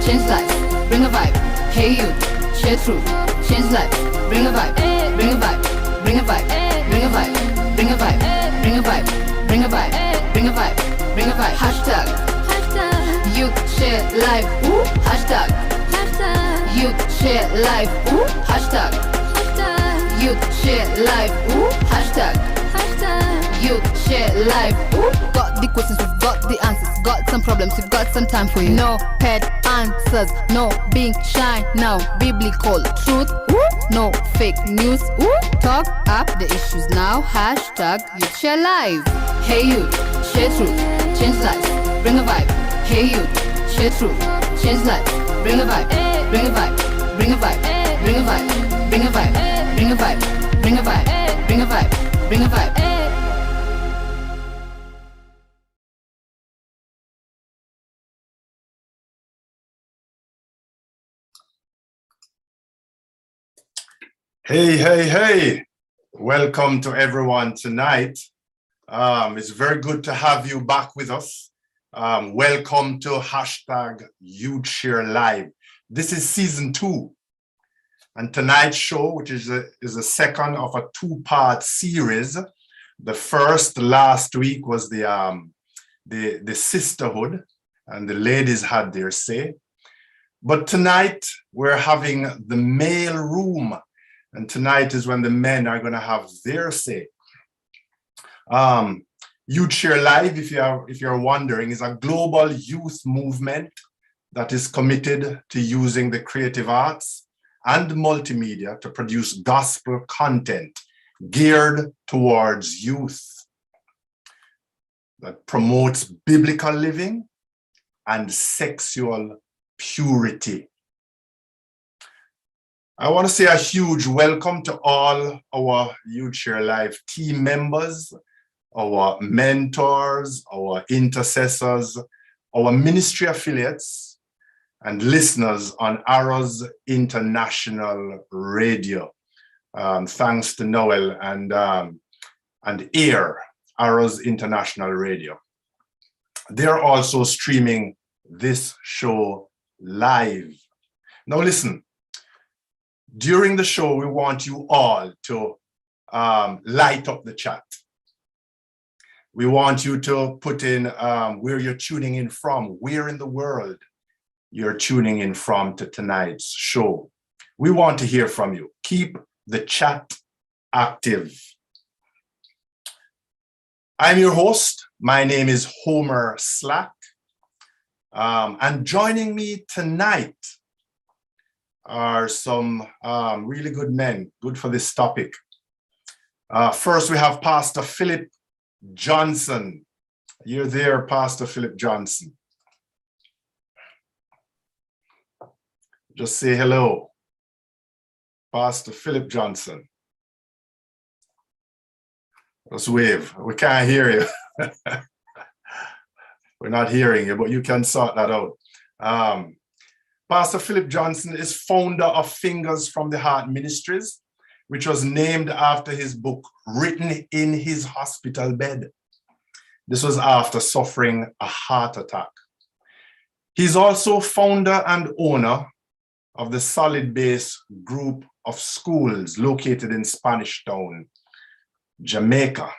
change lives, bring a vibe. Hey youth, share truth, change lives, bring a vibe, bring a vibe, bring a vibe, bring a vibe, bring a vibe, bring a vibe, bring a vibe, bring a vibe, bring a vibe. Hashtag youth share life, ooh, hashtag youth share life, ooh, hashtag youth share life, ooh, hashtag youth share life, ooh. Got the questions, we've got the answers. Got some problems, we've got some time for you. No pet answers, no being shy now. Biblical truth, ooh. No fake news, ooh. Talk up the issues now. Hashtag youth share life. Hey youth, share truth, change lives, bring a vibe. Hey youth, share truth, change lives, bring a vibe, bring a vibe, bring a vibe, bring a vibe, bring a vibe, bring a vibe, bring a vibe, bring a vibe, bring a vibe. Hey, hey, hey. Welcome to everyone tonight. It's very good to have you back with us. Welcome to hashtag YouthSHARE Live. This is season 2. And tonight's show, which is the second of a 2-part series. The first last week was the sisterhood, and the ladies had their say. But tonight we're having the male room. And tonight is when the men are going to have their say. YouthSHARE Live, if you're wondering, is a global youth movement that is committed to using the creative arts and multimedia to produce gospel content geared towards youth that promotes biblical living and sexual purity. I want to say a huge welcome to all our YouthSHARE Live team members, our mentors, our intercessors, our ministry affiliates, and listeners on Arrows International Radio. Thanks to Noel and AIR, Arrows International Radio. They're also streaming this show live. Now listen. During the show, we want you all to light up the chat. We want you to put in where you're tuning in from, where in the world you're tuning in from to tonight's show. We want to hear from you. Keep the chat active. I'm your host. My name is Homer Slack. And joining me tonight are some really good men, good for this topic. First, we have Pastor Philip Johnson. You're there, Pastor Philip Johnson. Just say hello. Pastor Philip Johnson. Just wave. We can't hear you. We're not hearing you, but you can sort that out. Pastor Philip Johnson is founder of Fingers from the Heart Ministries, which was named after his book, written in his hospital bed. This was after suffering a heart attack. He's also founder and owner of the Solid Base group of schools located in Spanish Town, Jamaica,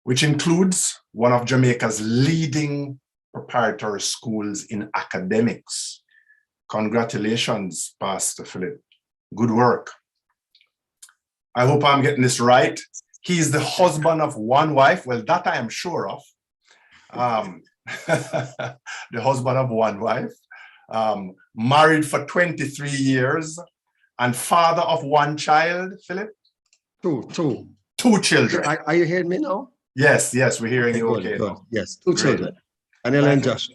which includes one of Jamaica's leading preparatory schools in academics. Congratulations, Pastor Philip. Good work. I hope I'm getting this right. He's the husband of one wife. Well, that I am sure of. The husband of one wife. Married for 23 years and father of one child, Philip? Two. Two children. Are you hearing me now? Yes, we're hearing you okay. Good. Yes, two children. Anela and Josh.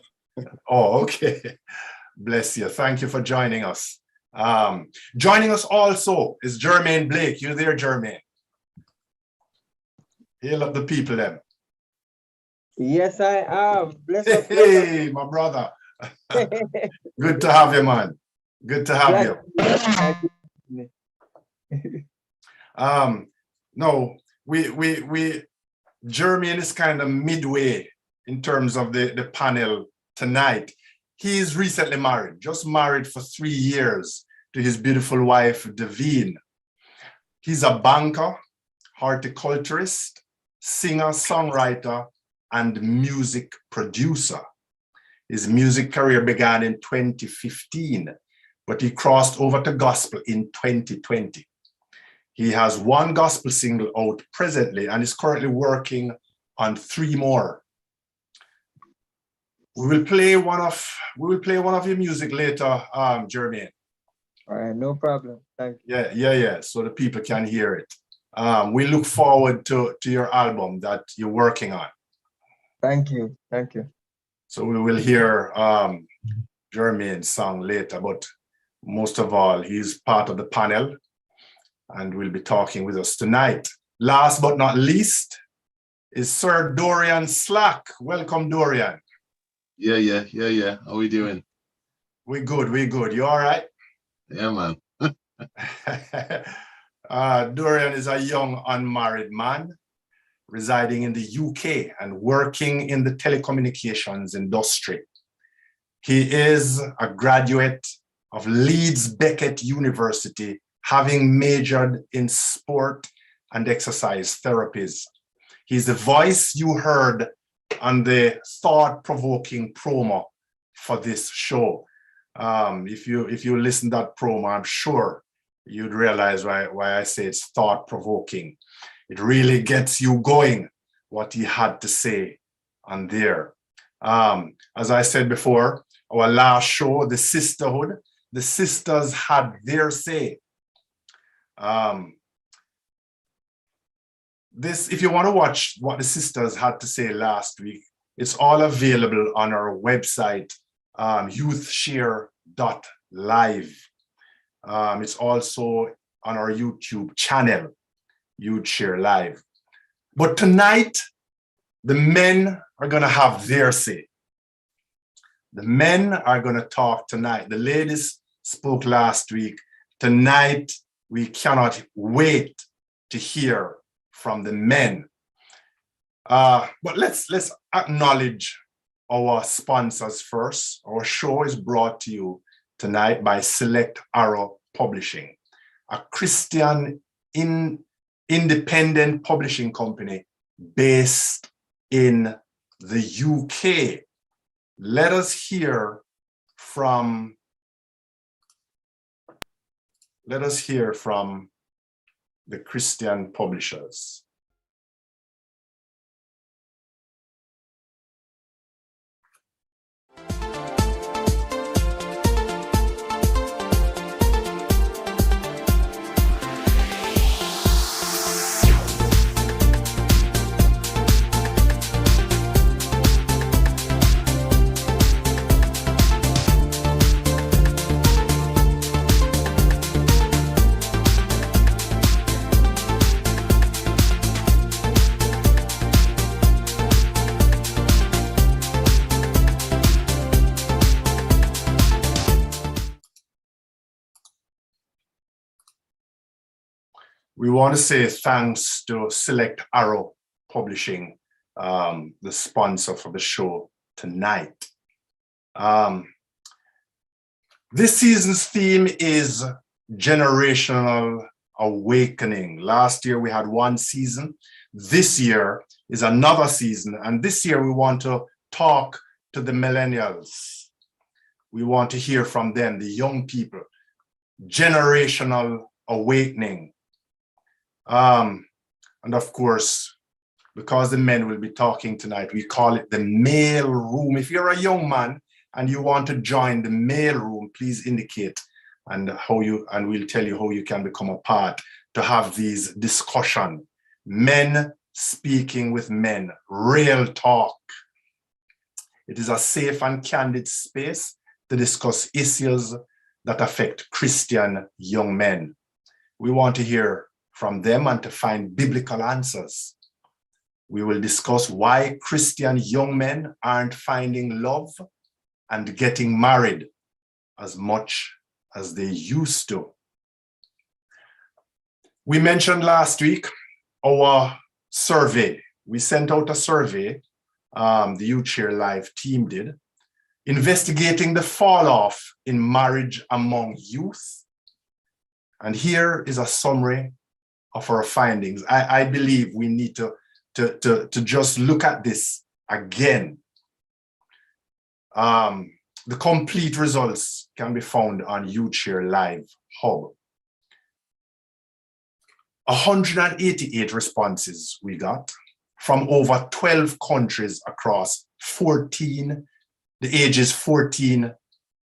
Oh, okay. Bless you. Thank you for joining us. Joining us also is Jermaine Blake. You there, Jermaine? Hail up the people then. Yes, I am. Bless up. Hey, my brother. Good to have you, man. Good to have you. No, we Jermaine is kind of midway in terms of the panel tonight. He is recently married, just married for 3 years to his beautiful wife, Davine. He's a banker, horticulturist, singer, songwriter, and music producer. His music career began in 2015, but he crossed over to gospel in 2020. He has 1 gospel single out presently and is currently working on 3 more. We will play one of your music later, Jermaine. All right, no problem. Thank you. Yeah. So the people can hear it. We look forward to your album that you're working on. Thank you. Thank you. So we will hear Jermaine's song later, but most of all, he's part of the panel and will be talking with us tonight. Last but not least is Sir Dorian Slack. Welcome, Dorian. Yeah. How we doing? We good. You all right? Yeah, man. Dorian is a young unmarried man residing in the UK and working in the telecommunications industry. He is a graduate of Leeds Beckett University, having majored in sport and exercise therapies. He's the voice you heard on the thought-provoking promo for this show. If you listen to that promo, I'm sure you'd realize why I say it's thought-provoking. It really gets you going, what he had to say on there. As I said before, our last show, The Sisterhood, the sisters had their say. If you want to watch what the sisters had to say last week, it's all available on our website, youthshare.live. It's also on our YouTube channel, YouthSHARE Live. But tonight, the men are going to have their say. The men are going to talk tonight. The ladies spoke last week. Tonight, we cannot wait to hear from the men. But let's acknowledge our sponsors first. Our show is brought to you tonight by Select Arrow Publishing, a Christian independent publishing company based in the UK. Let us hear from the Christian publishers. We want to say thanks to Select Arrow Publishing, the sponsor for the show tonight. This season's theme is generational awakening. Last year we had 1 season. This year is another season. And this year we want to talk to the millennials. We want to hear from them, the young people. Generational awakening. And of course, because the men will be talking tonight, we call it the mail room. If you're a young man and you want to join the mail room, please indicate and we'll tell you how you can become a part to have these discussions. Men speaking with men, real talk. It is a safe and candid space to discuss issues that affect Christian young men. We want to hear from them and to find biblical answers. We will discuss why Christian young men aren't finding love and getting married as much as they used to. We mentioned last week our survey. We sent out a survey, the YouthSHARE Live team did, investigating the fall off in marriage among youth. And here is a summary of our findings. I believe we need to just look at this again. The complete results can be found on YouthSHARE Live Hub. 188 responses we got from over 12 countries across the ages 14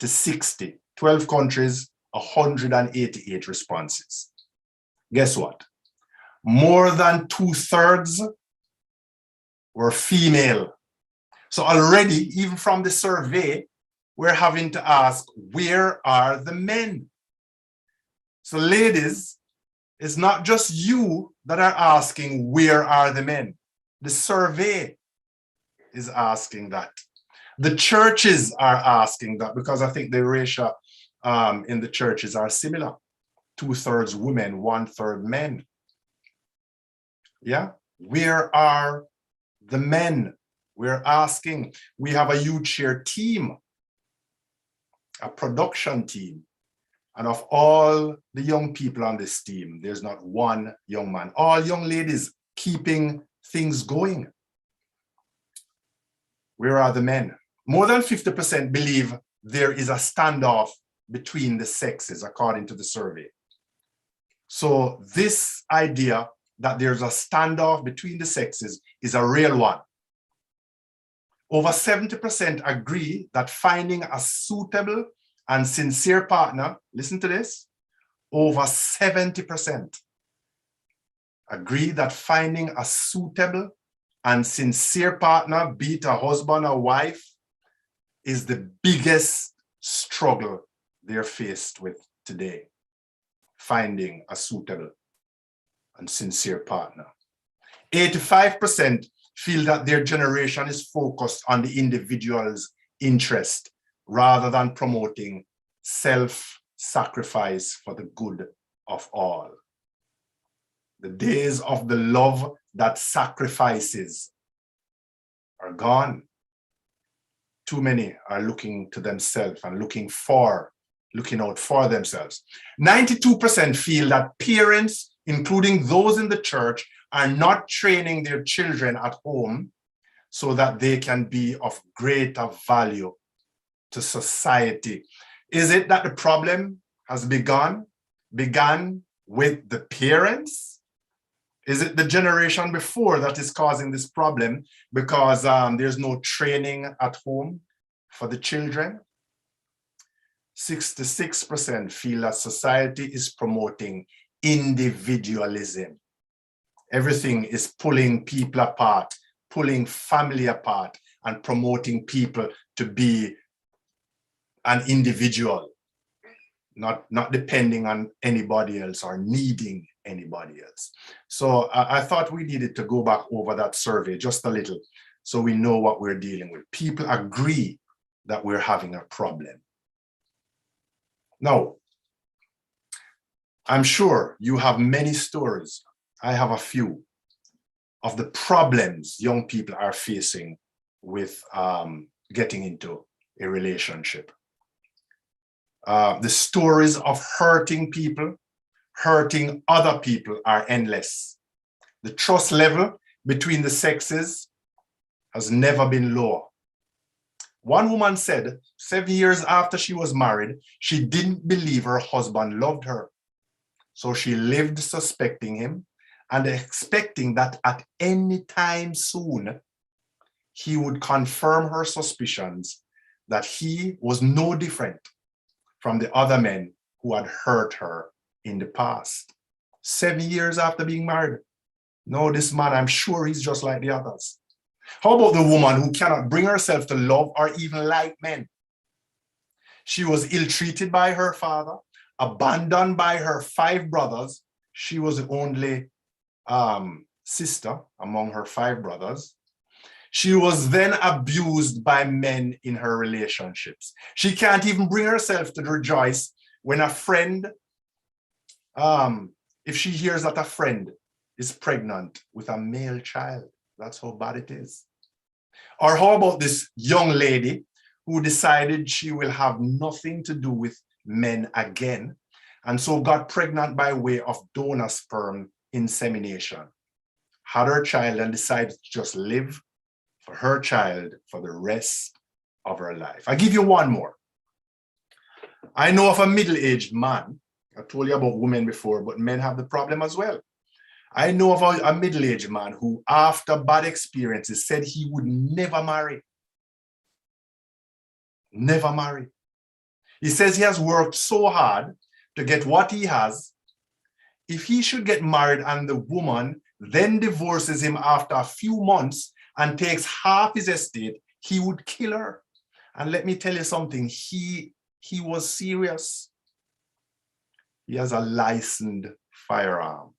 to 60. 12 countries, 188 responses. Guess what? More than 2/3 were female. So already, even from the survey, we're having to ask, where are the men? So ladies, it's not just you that are asking, where are the men? The survey is asking that. The churches are asking that, because I think the ratio in the churches are similar. 2/3 women, 1/3 men. Yeah, where are the men? We're asking. We have a YouthSHARE team, a production team. And of all the young people on this team, there's not one young man. All young ladies keeping things going. Where are the men? More than 50% believe there is a standoff between the sexes, according to the survey. So this idea that there's a standoff between the sexes is a real one. Over 70% agree that finding a suitable and sincere partner, listen to this, over 70% agree that finding a suitable and sincere partner, be it a husband or wife, is the biggest struggle they're faced with today. Finding a suitable and sincere partner. 85% feel that their generation is focused on the individual's interest rather than promoting self-sacrifice for the good of all. The days of the love that sacrifices are gone. Too many are looking to themselves and looking out for themselves. 92% feel that parents, including those in the church, are not training their children at home so that they can be of greater value to society. Is it that the problem has begun with the parents? Is it the generation before that is causing this problem because there's no training at home for the children? 66% feel that society is promoting individualism. Everything is pulling people apart, pulling family apart, and promoting people to be an individual, not depending on anybody else or needing anybody else. So I thought we needed to go back over that survey just a little so we know what we're dealing with. People agree that we're having a problem. Now, I'm sure you have many stories. I have a few of the problems young people are facing with getting into a relationship. The stories of hurting people, hurting other people are endless. The trust level between the sexes has never been lower. One woman said 7 years after she was married, she didn't believe her husband loved her. So she lived suspecting him and expecting that at any time soon, he would confirm her suspicions that he was no different from the other men who had hurt her in the past. 7 years after being married. No, this man, I'm sure he's just like the others. How about the woman who cannot bring herself to love or even like men? She was ill-treated by her father, abandoned by her 5 brothers. She was the only sister among her 5 brothers. She was then abused by men in her relationships. She can't even bring herself to rejoice when a friend, if she hears that a friend is pregnant with a male child. That's how bad it is. Or how about this young lady who decided she will have nothing to do with men again, and so got pregnant by way of donor sperm insemination, had her child, and decided to just live for her child for the rest of her life. I'll give you one more. I know of a middle-aged man. I told you about women before, but men have the problem as well. I know of a middle-aged man who, after bad experiences, said he would never marry. Never marry. He says he has worked so hard to get what he has. If he should get married and the woman then divorces him after a few months and takes half his estate, he would kill her. And let me tell you something, he was serious. He has a licensed firearm.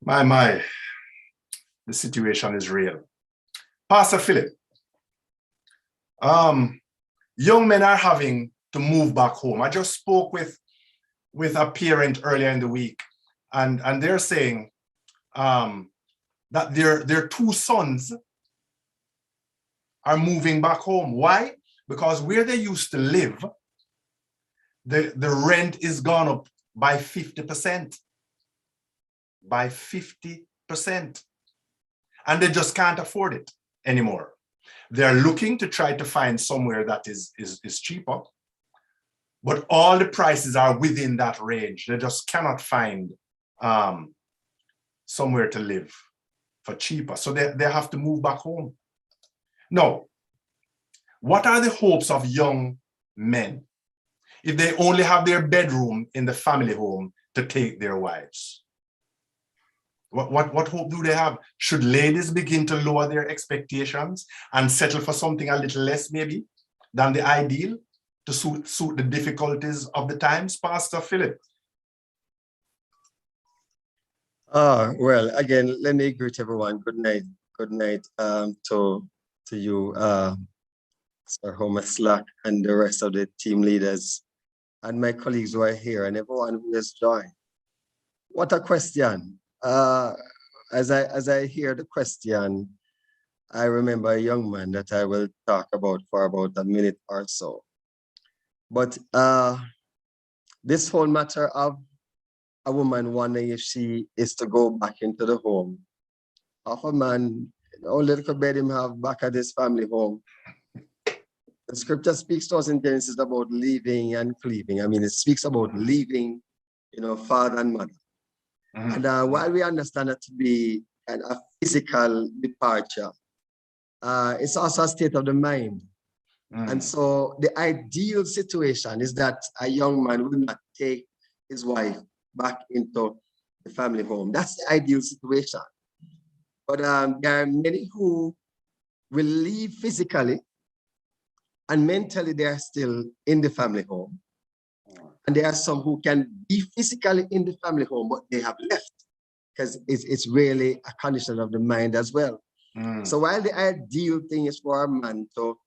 My, the situation is real. Pastor Philip, young men are having to move back home. I just spoke with a parent earlier in the week, and they're saying that their two sons are moving back home. Why? Because where they used to live, the rent is gone up by 50%. By 50%. And they just can't afford it anymore. They're looking to try to find somewhere that is cheaper, but all the prices are within that range. They just cannot find somewhere to live for cheaper. So they have to move back home. Now, what are the hopes of young men if they only have their bedroom in the family home to take their wives? What hope do they have? Should ladies begin to lower their expectations and settle for something a little less maybe than the ideal to suit the difficulties of the times? Pastor Philip. Well, again, let me greet everyone. Good night. Good night to you, Sir Homer Slack, and the rest of the team leaders and my colleagues who are here and everyone who has joined. What a question. As I hear the question, I remember a young man that I will talk about for about a minute or so. But this whole matter of a woman wondering if she is to go back into the home of a man, how little bed him have back at his family home. The scripture speaks to us in Genesis about leaving and cleaving. I mean, it speaks about leaving, father and mother. And while we understand it to be a physical departure, it's also a state of the mind. And so the ideal situation is that a young man will not take his wife back into the family home. That's the ideal situation. But there are many who will leave physically and mentally they are still in the family home. And there are some who can be physically in the family home, but they have left because it's really a condition of the mind as well. So while the ideal thing is for a man to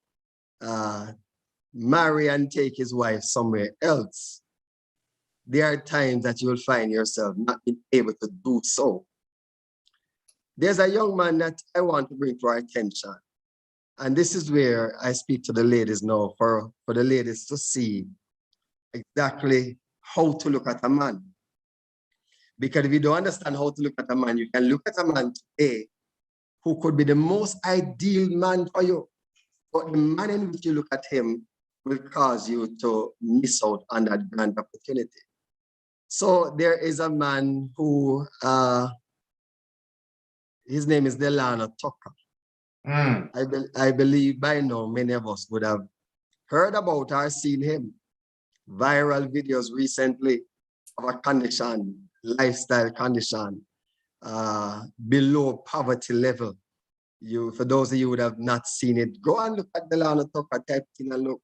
marry and take his wife somewhere else, there are times that you will find yourself not being able to do so. There's a young man that I want to bring to our attention. And this is where I speak to the ladies now for the ladies to see exactly how to look at a man. Because if you don't understand how to look at a man, you can look at a man today who could be the most ideal man for you. But the manner in which you look at him will cause you to miss out on that grand opportunity. So there is a man who, his name is Delano Tucker. I believe by now many of us would have heard about or seen him. Viral videos recently of a condition, lifestyle condition, below poverty level. For those of you who would have not seen it, go and look at Delano Tucker, type in and look.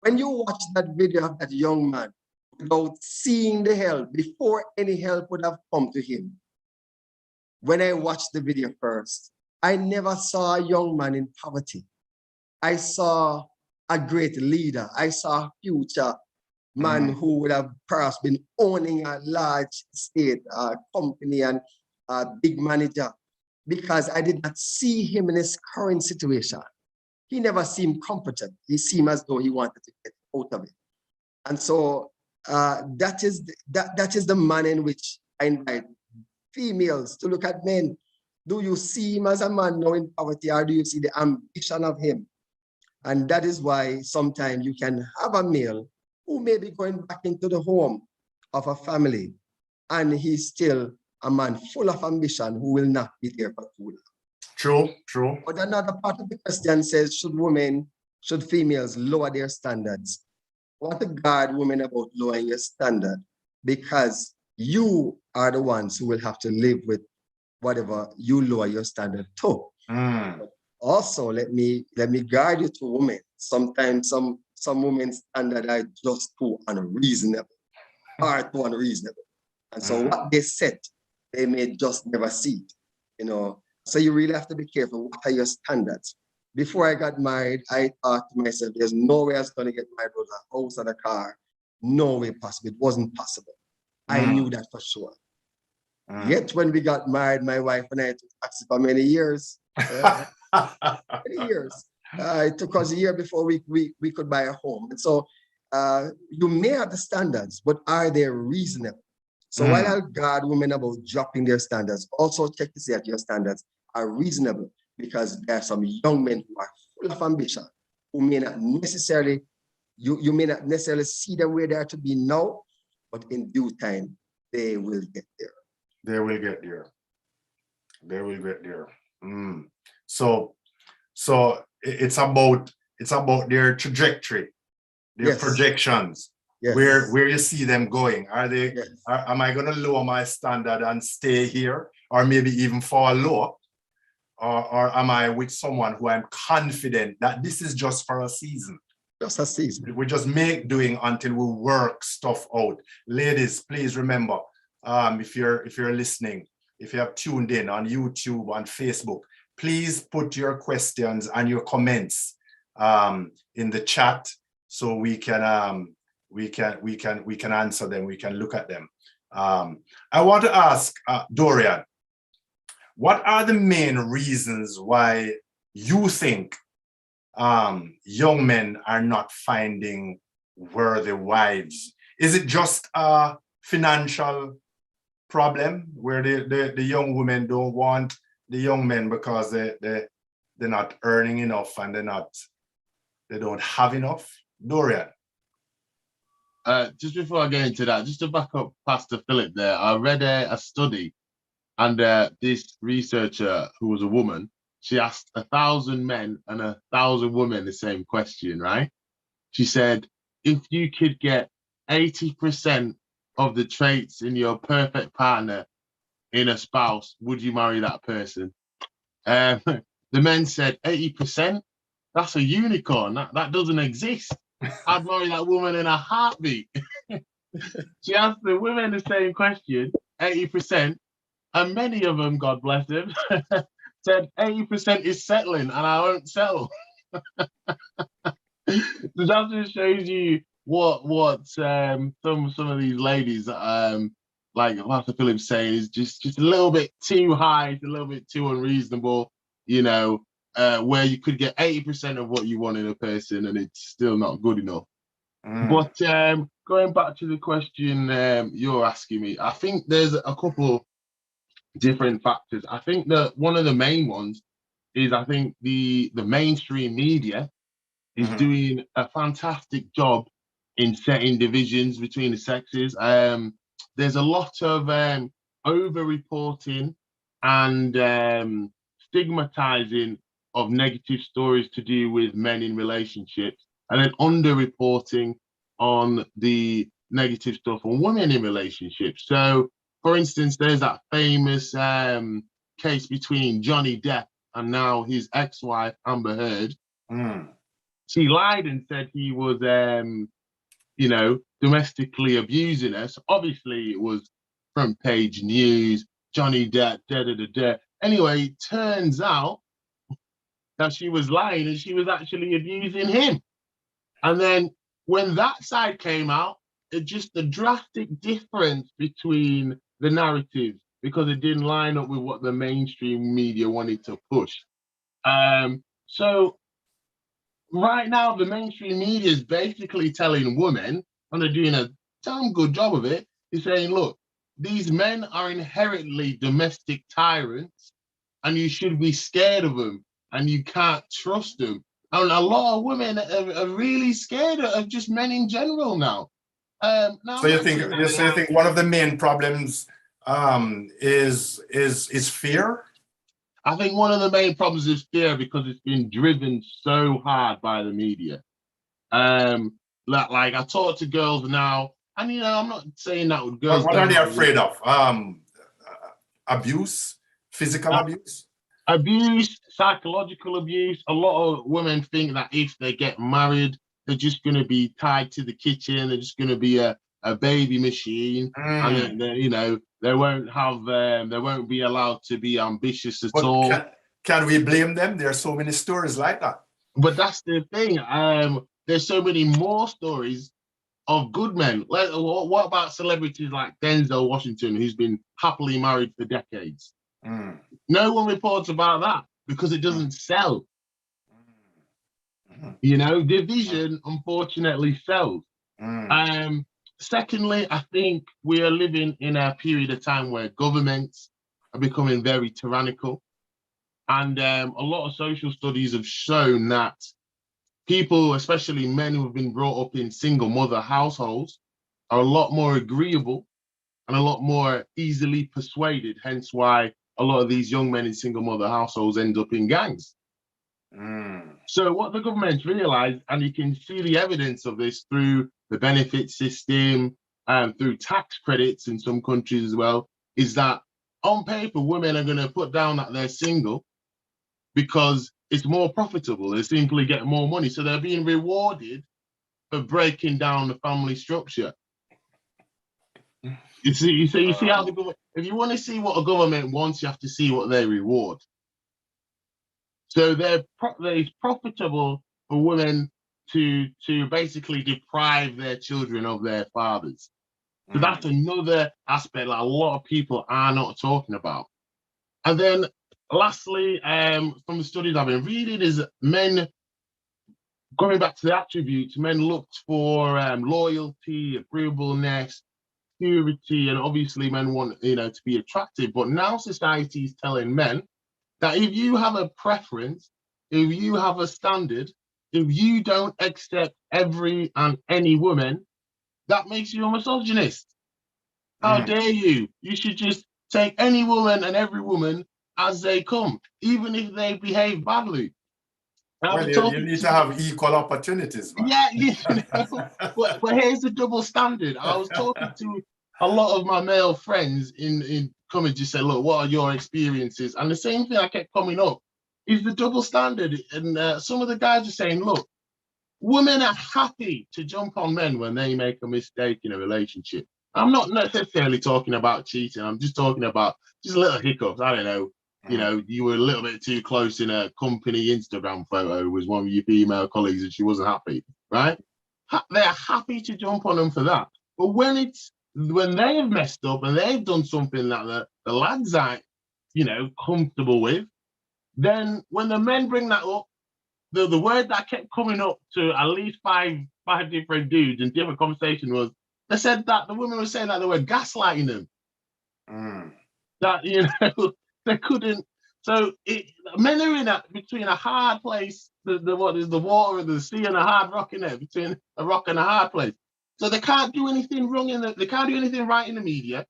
When you watch that video of that young man, without seeing the help, before any help would have come to him, when I watched the video first, I never saw a young man in poverty. I saw a great leader. I saw a future man who would have perhaps been owning a large state company and a big manager. because I did not see him in his current situation. He never seemed comforted. He seemed as though he wanted to get out of it. And so that is the manner in which I invite females to look at men. Do you see him as a man now in poverty, or do you see the ambition of him? And that is why sometimes you can have a male who may be going back into the home of a family, and he's still a man full of ambition who will not be there for too long. True, true. But another part of the question says, should females lower their standards? I want to guard women about lowering your standard, because you are the ones who will have to live with whatever you lower your standard to. But also, let me guide you to women. Sometimes some women's standards are just too unreasonable, far too unreasonable. And so what they set, they may just never see it, you know. So you really have to be careful. What are your standards? Before I got married, I thought to myself, there's no way I was going to get married with a house and a car. No way possible. It wasn't possible. I knew that for sure. Yet when we got married, my wife and I took taxi for many years. Many years. It took us a year before we could buy a home. And so you may have the standards, but are they reasonable? So while I'll guard women about dropping their standards, also check to see that your standards are reasonable, because there are some young men who are full of ambition, who may not necessarily, you may not necessarily see them where they are to be now, but in due time, they will get there. They will get there. They will get there. So it's about their trajectory, their projections. Yes. Where you see them going. Are they? Yes. Am I going to lower my standard and stay here, or maybe even fall lower, or am I with someone who I'm confident that this is just for a season? Just a season. We just make doing until we work stuff out. Ladies, please remember, if you're listening, if you have tuned in on YouTube, on Facebook, please put your questions and your comments in the chat, so we can answer them. We can look at them. I want to ask Dorian, what are the main reasons why you think young men are not finding worthy wives? Is it just a financial problem where the young women don't want the young men because they're not earning enough and they don't have enough? Dorian. Just before I get into that, just to back up Pastor Philip there, I read a study, and this researcher, who was a woman, she asked 1,000 men and 1,000 women the same question, right? She said, if you could get 80% of the traits in your perfect partner in a spouse, would you marry that person? The men said 80%? That's a unicorn. That doesn't exist. I'd marry that woman in a heartbeat. She asked the women the same question, 80%, and many of them, God bless them, said 80% is settling and I won't settle. So that just shows you what some of these ladies, like Pastor Philip's saying, is just a little bit too high, it's a little bit too unreasonable, you know, where you could get 80% of what you want in a person and it's still not good enough. But going back to the question you're asking me, I think there's a couple different factors. I think that one of the main ones is, I think the mainstream media is doing a fantastic job in setting divisions between the sexes. There's a lot of over-reporting and stigmatizing of negative stories to do with men in relationships, and then under-reporting on the negative stuff on women in relationships. So, for instance, there's that famous case between Johnny Depp and now his ex-wife, Amber Heard. She lied and said he was, you know, domestically abusing her. So obviously it was front page news, Johnny Depp, da-da-da-da. Anyway, it turns out that she was lying and she was actually abusing him. And then when that side came out, it's just a drastic difference between the narratives because it didn't line up with what the mainstream media wanted to push. So right now, the mainstream media is basically telling women, and they're doing a damn good job of it, is saying, look, these men are inherently domestic tyrants, and you should be scared of them, and you can't trust them. And a lot of women are really scared of just men in general now. Now So you think one of the main problems is fear? I think one of the main problems is fear, because it's been driven so hard by the media. Like I talk to girls now, and I'm not saying that with girls. What are they afraid of? Abuse, physical abuse? Abuse, psychological abuse. A lot of women think that if they get married, they're just going to be tied to the kitchen. They're just going to be a baby machine, and then, they won't be allowed to be ambitious at all. Can we blame them? There are so many stories like that. But that's the thing. There's so many more stories of good men. Like, what about celebrities like Denzel Washington, who's been happily married for decades? No one reports about that because it doesn't sell. Division unfortunately sells. Secondly, I think we are living in a period of time where governments are becoming very tyrannical. And a lot of social studies have shown that people, especially men who have been brought up in single mother households, are a lot more agreeable and a lot more easily persuaded, hence why a lot of these young men in single mother households end up in gangs. So what the government's realized, and you can see the evidence of this through the benefit system and through tax credits in some countries as well, is that on paper, women are going to put down that they're single because it's more profitable. They simply get more money. So they're being rewarded for breaking down the family structure. You see how the government, if you want to see what a government wants, you have to see what they reward. So it's profitable for women to basically deprive their children of their fathers. So that's another aspect that a lot of people are not talking about. And then lastly, from the studies I've been reading, is men, going back to the attributes, men looked for loyalty, agreeableness, purity, and obviously men want to be attractive. But now society is telling men that if you have a preference, if you have a standard, if you don't accept every and any woman, that makes you a misogynist. How dare you? You should just take any woman and every woman as they come, even if they behave badly. Well, you need to have equal opportunities, man. Yeah, but here's the double standard. I was talking to a lot of my male friends in coming to say, look, what are your experiences? And the same thing I kept coming up is the double standard. And some of the guys are saying, look, women are happy to jump on men when they make a mistake in a relationship. I'm not necessarily talking about cheating. I'm just talking about just little hiccups. I don't know. You were a little bit too close in a company Instagram photo with one of your female colleagues and she wasn't happy, right? They're happy to jump on them for that. But when they have messed up and they've done something that the lads aren't, comfortable with, then when the men bring that up, the word that kept coming up to at least five different dudes in different conversations was, they said that the women were saying that they were gaslighting them. That, they couldn't. So men are in between a hard place, what is the water and the sea, and a hard rock in there, between a rock and a hard place. So they can't do anything wrong they can't do anything right in the media.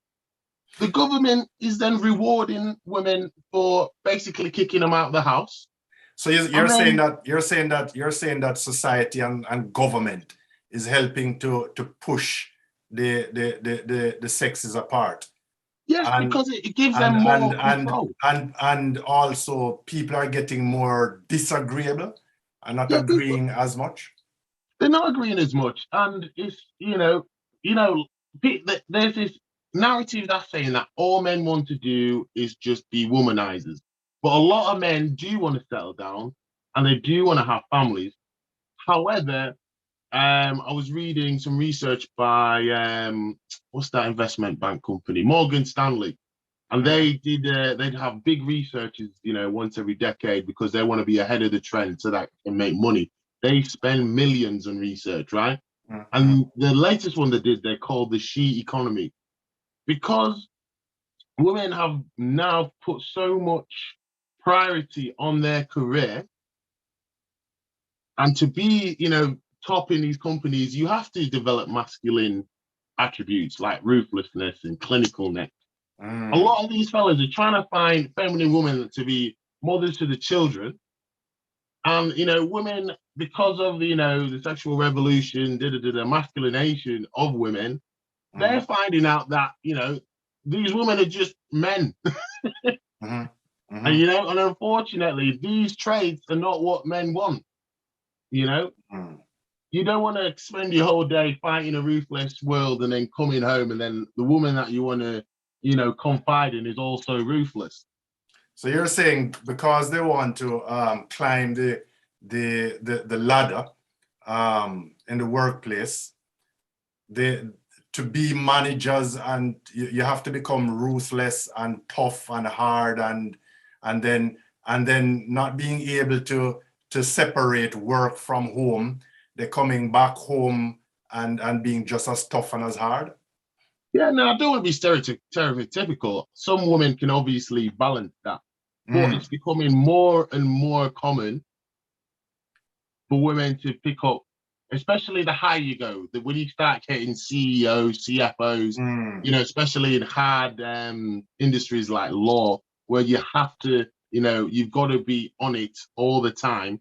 The government is then rewarding women for basically kicking them out of the house. So you're saying that society and government is helping to push the sexes apart. Yes, because it gives them more control. And also people are getting more disagreeable and not agreeing as much. They're not agreeing as much. And it's, there's this narrative that's saying that all men want to do is just be womanizers. But a lot of men do want to settle down and they do want to have families. However, I was reading some research by what's that investment bank company, Morgan Stanley, And they'd have big researches, once every decade because they want to be ahead of the trend so that they can make money. They spend millions on research, right? And the latest one they called the she economy, because women have now put so much priority on their career, and to be, top in these companies, you have to develop masculine attributes like ruthlessness and clinicalness. A lot of these fellas are trying to find feminine women to be mothers to the children. And, women, because of, the sexual revolution, the masculination of women, they're finding out that, these women are just men. And, and unfortunately, these traits are not what men want, You don't want to spend your whole day fighting a ruthless world and then coming home and then the woman that you want to, confide in is also ruthless. So you're saying because they want to climb the ladder in the workplace, to be managers, and you have to become ruthless and tough and hard, and then not being able to separate work from home. They're coming back home and being just as tough and as hard. Yeah, no, I don't want to be stereotypical. Some women can obviously balance that, but it's becoming more and more common for women to pick up, especially the higher you go, that when you start getting CEOs, CFOs, especially in hard industries like law, where you have to, you've got to be on it all the time,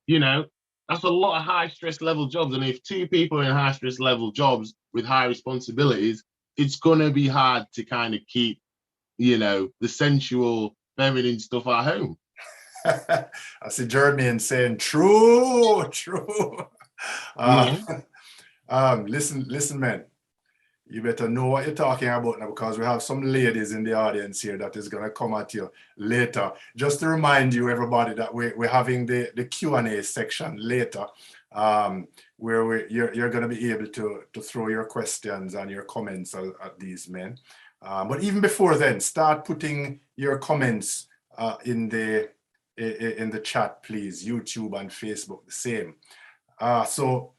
that's a lot of high stress level jobs. And if two people are in high stress level jobs with high responsibilities, it's going to be hard to kind of keep, the sensual feminine stuff at home. I see Jermaine saying, true. Listen, man. You better know what you're talking about now, because we have some ladies in the audience here that is going to come at you later. Just to remind you, everybody, that we're having the Q&A section later, where you're going to be able to throw your questions and your comments at these men. But even before then, start putting your comments in the chat, please. YouTube and Facebook, the same. So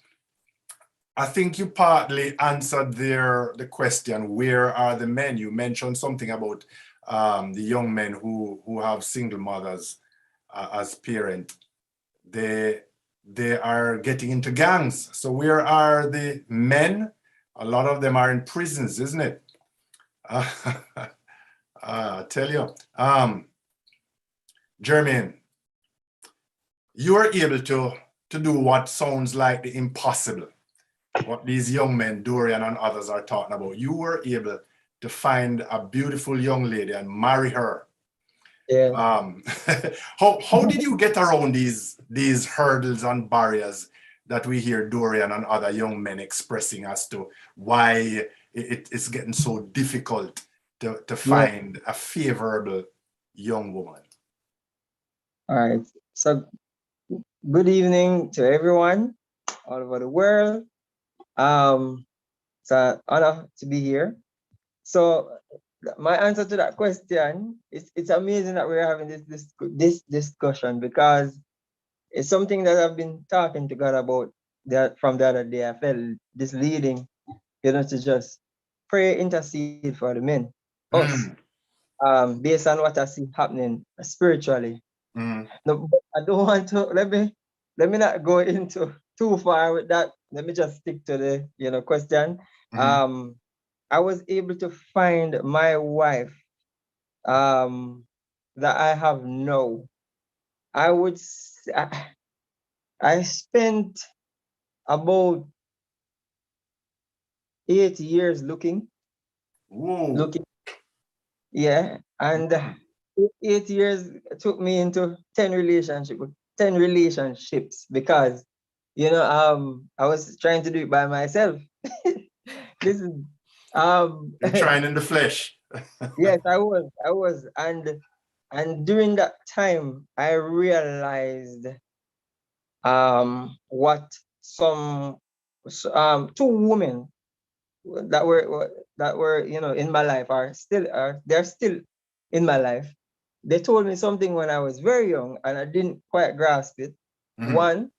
I think you partly answered the question, where are the men? You mentioned something about the young men who have single mothers as parent. They are getting into gangs. So where are the men? A lot of them are in prisons, isn't it? I tell you. Jermaine, you are able to do what sounds like the impossible. What these young men, Dorian and others, are talking about. You were able to find a beautiful young lady and marry her. Yeah. How did you get around these hurdles and barriers that we hear Dorian and other young men expressing as to why it's getting so difficult to find a favorable young woman? All right. So good evening to everyone all over the world. It's an honor to be here. So my answer to that question is, it's amazing that we're having this discussion, because it's something that I've been talking to God about from the other day. I felt this leading, to just pray, intercede for the men, us, based on what I see happening spiritually. No, I don't want to, let me not go into too far with that. Let me just stick to the question. I was able to find my wife that I have now. I spent about 8 years looking. Yeah, and 8 years took me into 10 relationships, because I was trying to do it by myself. This is You're trying in the flesh. Yes, I was, and during that time I realized what two women that were in my life they're still in my life. They told me something when I was very young and I didn't quite grasp it. Mhm. One,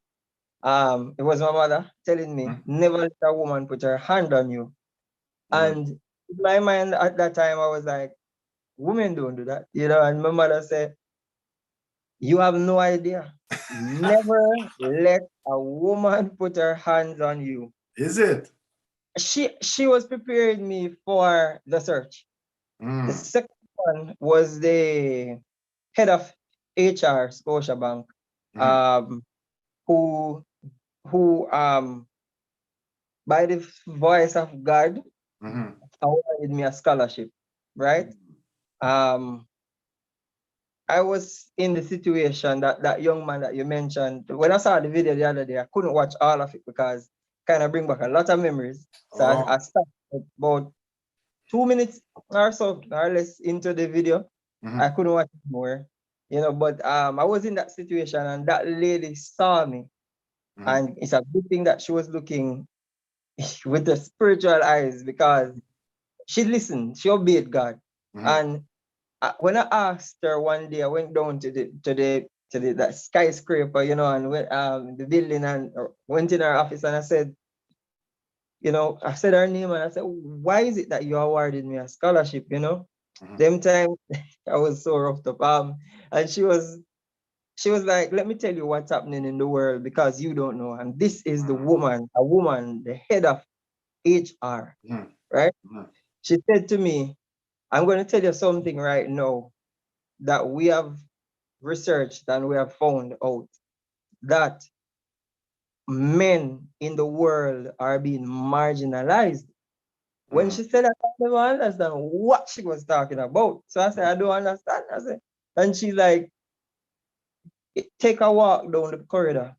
it was my mother telling me, never let a woman put her hand on you. And in my mind at that time, I was like, women don't do that, and my mother said, you have no idea. Never let a woman put her hands on you. Is it? She was preparing me for the search. The second one was the head of HR Scotiabank, um, who by the voice of God awarded me a scholarship, right? Um, I was in the situation that young man that you mentioned. When I saw the video the other day, I couldn't watch all of it because kind of bring back a lot of memories. So I stopped about 2 minutes or so or less into the video. I couldn't watch it more, but I was in that situation and that lady saw me. And it's a good thing that she was looking with the spiritual eyes because she listened, she obeyed God. And when I asked her one day, I went down to that skyscraper, and went the building and went in her office and I said, I said her name and I said, why is it that you awarded me a scholarship, Them time I was so roughed up. And she was like, let me tell you what's happening in the world because you don't know. And this is a woman, the head of HR, right? She said to me, I'm going to tell you something right now that we have researched and we have found out that men in the world are being marginalized. When she said that, I never understand what she was talking about. So I said, I don't understand. I said, and she's like, take a walk down the corridor.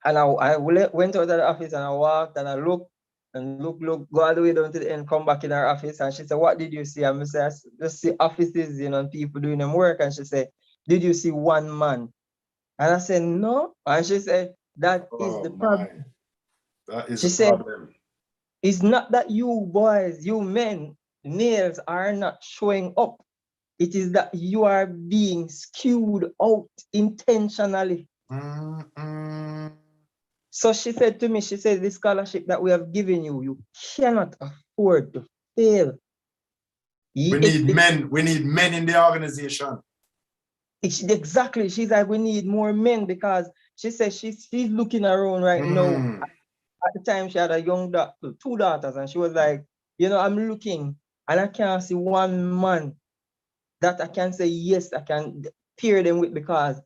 And I went out of the office and I walked and I looked and look, go all the way down to the end, come back in her office. And she said, what did you see? And I said, I just see offices, and people doing them work. And she said, did you see one man? And I said, no. And she said, that is the problem. That is She the said, problem. it's not that you boys, you men, males are not showing up. It is that you are being skewed out intentionally. So she said to me, she said, this scholarship that we have given you, you cannot afford to fail. We need men in the organization. Exactly. She's like, we need more men because she said she's looking around right now. At the time, she had a young daughter, 2 daughters, and she was like, I'm looking and I can't see one man that I can say, yes, I can pair them with because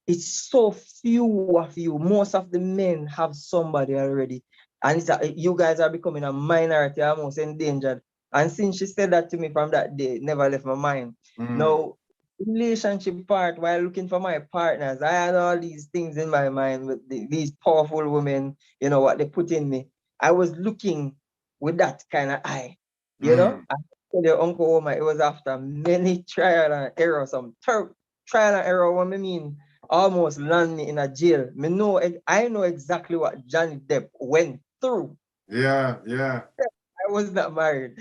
it's so few of you. Most of the men have somebody already. And you guys are becoming a minority, almost endangered. And since she said that to me from that day, it never left my mind. Now, relationship part, while looking for my partners, I had all these things in my mind with these powerful women, what they put in me. I was looking with that kind of eye, I tell you, Uncle Omar, it was after many trial and error, some trial and error, what I mean, almost land me in a jail. I know exactly what Johnny Depp went through. Yeah. I was not married,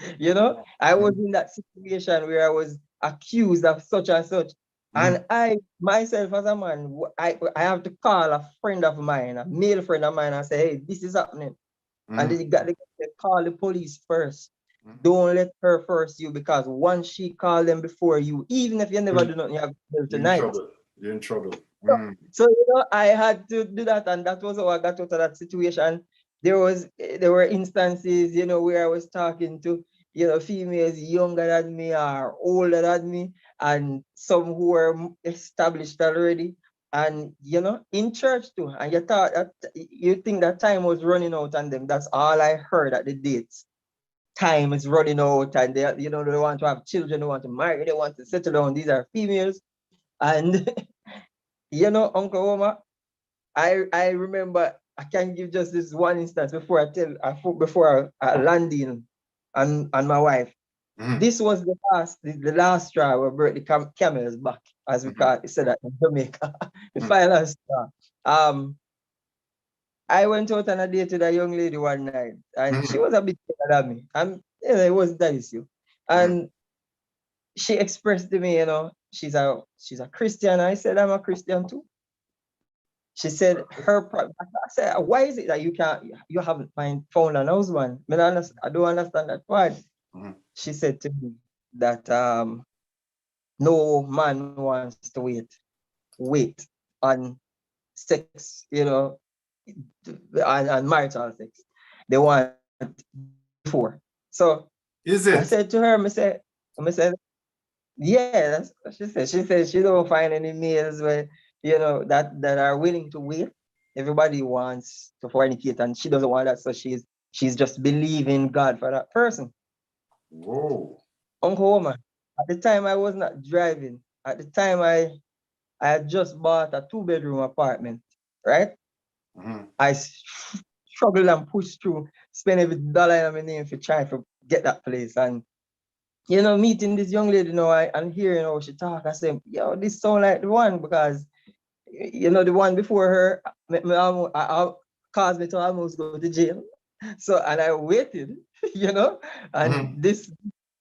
I was in that situation where I was accused of such and such. And I, myself as a man, I have to call a friend of mine, a male friend of mine, and say, hey, this is happening. And then you got to call the police first. Don't let her first you because once she called them before you, even if you never do nothing, you have to tell tonight. You're in trouble. So I had to do that, and that was how I got out of that situation. There were instances, where I was talking to, females younger than me or older than me, and some who were established already, and in church too. And you think that time was running out on them. That's all I heard at the dates. Time is running out, and they want to have children, they want to marry, they want to settle down. These are females, and Uncle Omar, I remember, I can give just this one instance before I land in on my wife. This was the last straw where broke the camel's back, as we said that in Jamaica. The final straw. I went out on a date with a young lady one night, and she Mhm. was a bit younger than me. And it was that issue. And she expressed to me, she's a Christian. I said, I'm a Christian too. She said I said, why is it that you haven't found an husband? I don't understand that part. Mhm. She said to me that no man wants to wait on sex, and marital sex. They want before. So Is I it? said to her, I said, yeah, that's what she said. She said she don't find any males where, that are willing to wait. Everybody wants to fornicate and she doesn't want that. So she's just believing God for that person. Whoa. Uncle Woman, at the time I was not driving. At the time I had just bought a 2-bedroom apartment, right? Mhm. I struggled and pushed through, spend every dollar in my name to try to get that place. And meeting this young lady, and hearing how she talk, I say, yo, this sound like the one, because the one before her caused me to almost go to jail. So, and I waited, and Mhm.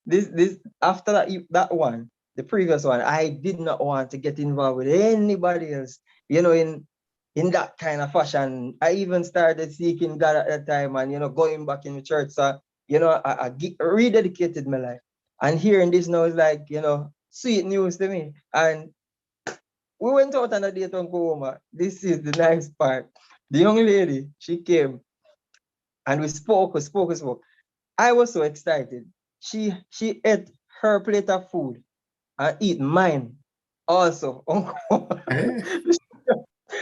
this after that one, the previous one, I did not want to get involved with anybody else, in that kind of fashion. I even started seeking God at that time, and going back in the church. So, I rededicated my life. And hearing this now is like, sweet news to me. And we went out on a date on Kooma. This is the nice part. The young lady, she came and we spoke. I was so excited. She ate her plate of food and eat mine also on Kooma. Hey,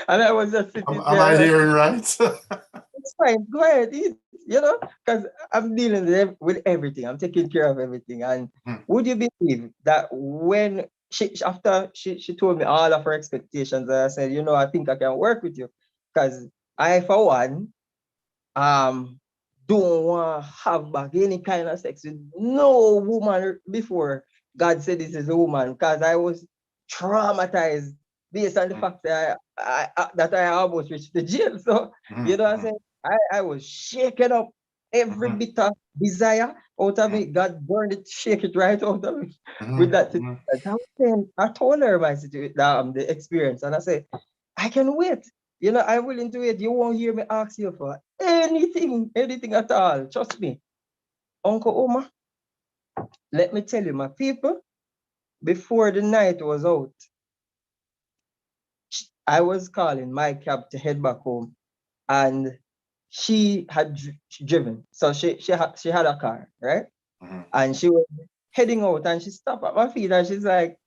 And I was just sitting am I there. hearing right? It's fine, go ahead, eat, because I'm dealing with everything. I'm taking care of everything. And Mhm. would you believe that when after she told me all of her expectations, I said, I think I can work with you. Because I, for one, um, don't want to have back any kind of sex with no woman before God said this is a woman, because I was traumatized based on the fact that I almost reached the jail. So, Mhm. I said, I was shaking up every Mhm. bit of desire out of me. God burned it, shake it right out of me with Mhm. that situation. Mhm. I told her my situation, the experience, and I said, I can wait. I'm willing to wait. You won't hear me ask you for anything at all. Trust me. Uncle Oma, let me tell you, my people, before the night was out, I was calling my cab to head back home, and she had driven. So she had a car, right? Mhm. And she was heading out, and she stopped at my feet and she's like,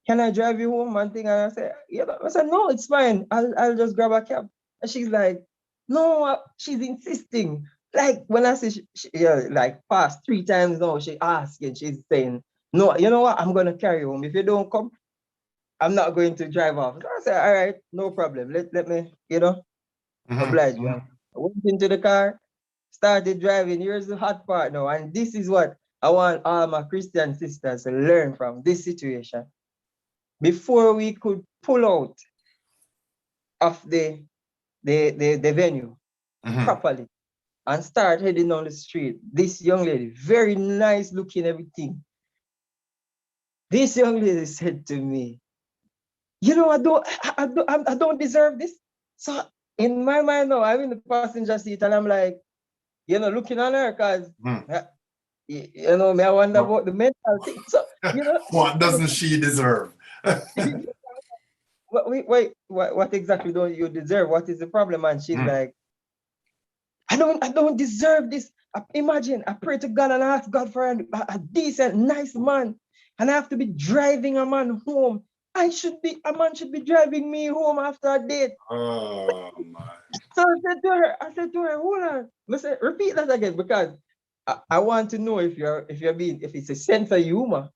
can I drive you home and thing? And I said, yeah. I said, no, it's fine. I'll just grab a cab. And she's like, no, she's insisting. Like when I say like past 3 times now, she asking, she's saying, no, you know what? I'm gonna carry you home. If you don't come, I'm not going to drive off. So I said, all right, no problem. Let me, Mhm. oblige you. I Mhm. went into the car, started driving. Here's the hot part now. And this is what I want all my Christian sisters to learn from this situation. Before we could pull out of the venue Mhm. properly and start heading down the street, this young lady, very nice looking, everything. This young lady said to me, I don't deserve this. So in my mind now, I'm in the passenger seat and I'm like, looking on her because, Mhm. me, I wonder What about the mental thing. So, what doesn't she deserve? what exactly don't you deserve? What is the problem? And she's Mhm. like, I don't deserve this. Imagine, I pray to God and I ask God for a decent, nice man, and I have to be driving a man home. A man should be driving me home after a date. Oh my. So I said to her, hold on. I said, repeat that again, because I want to know if it's a sense of humor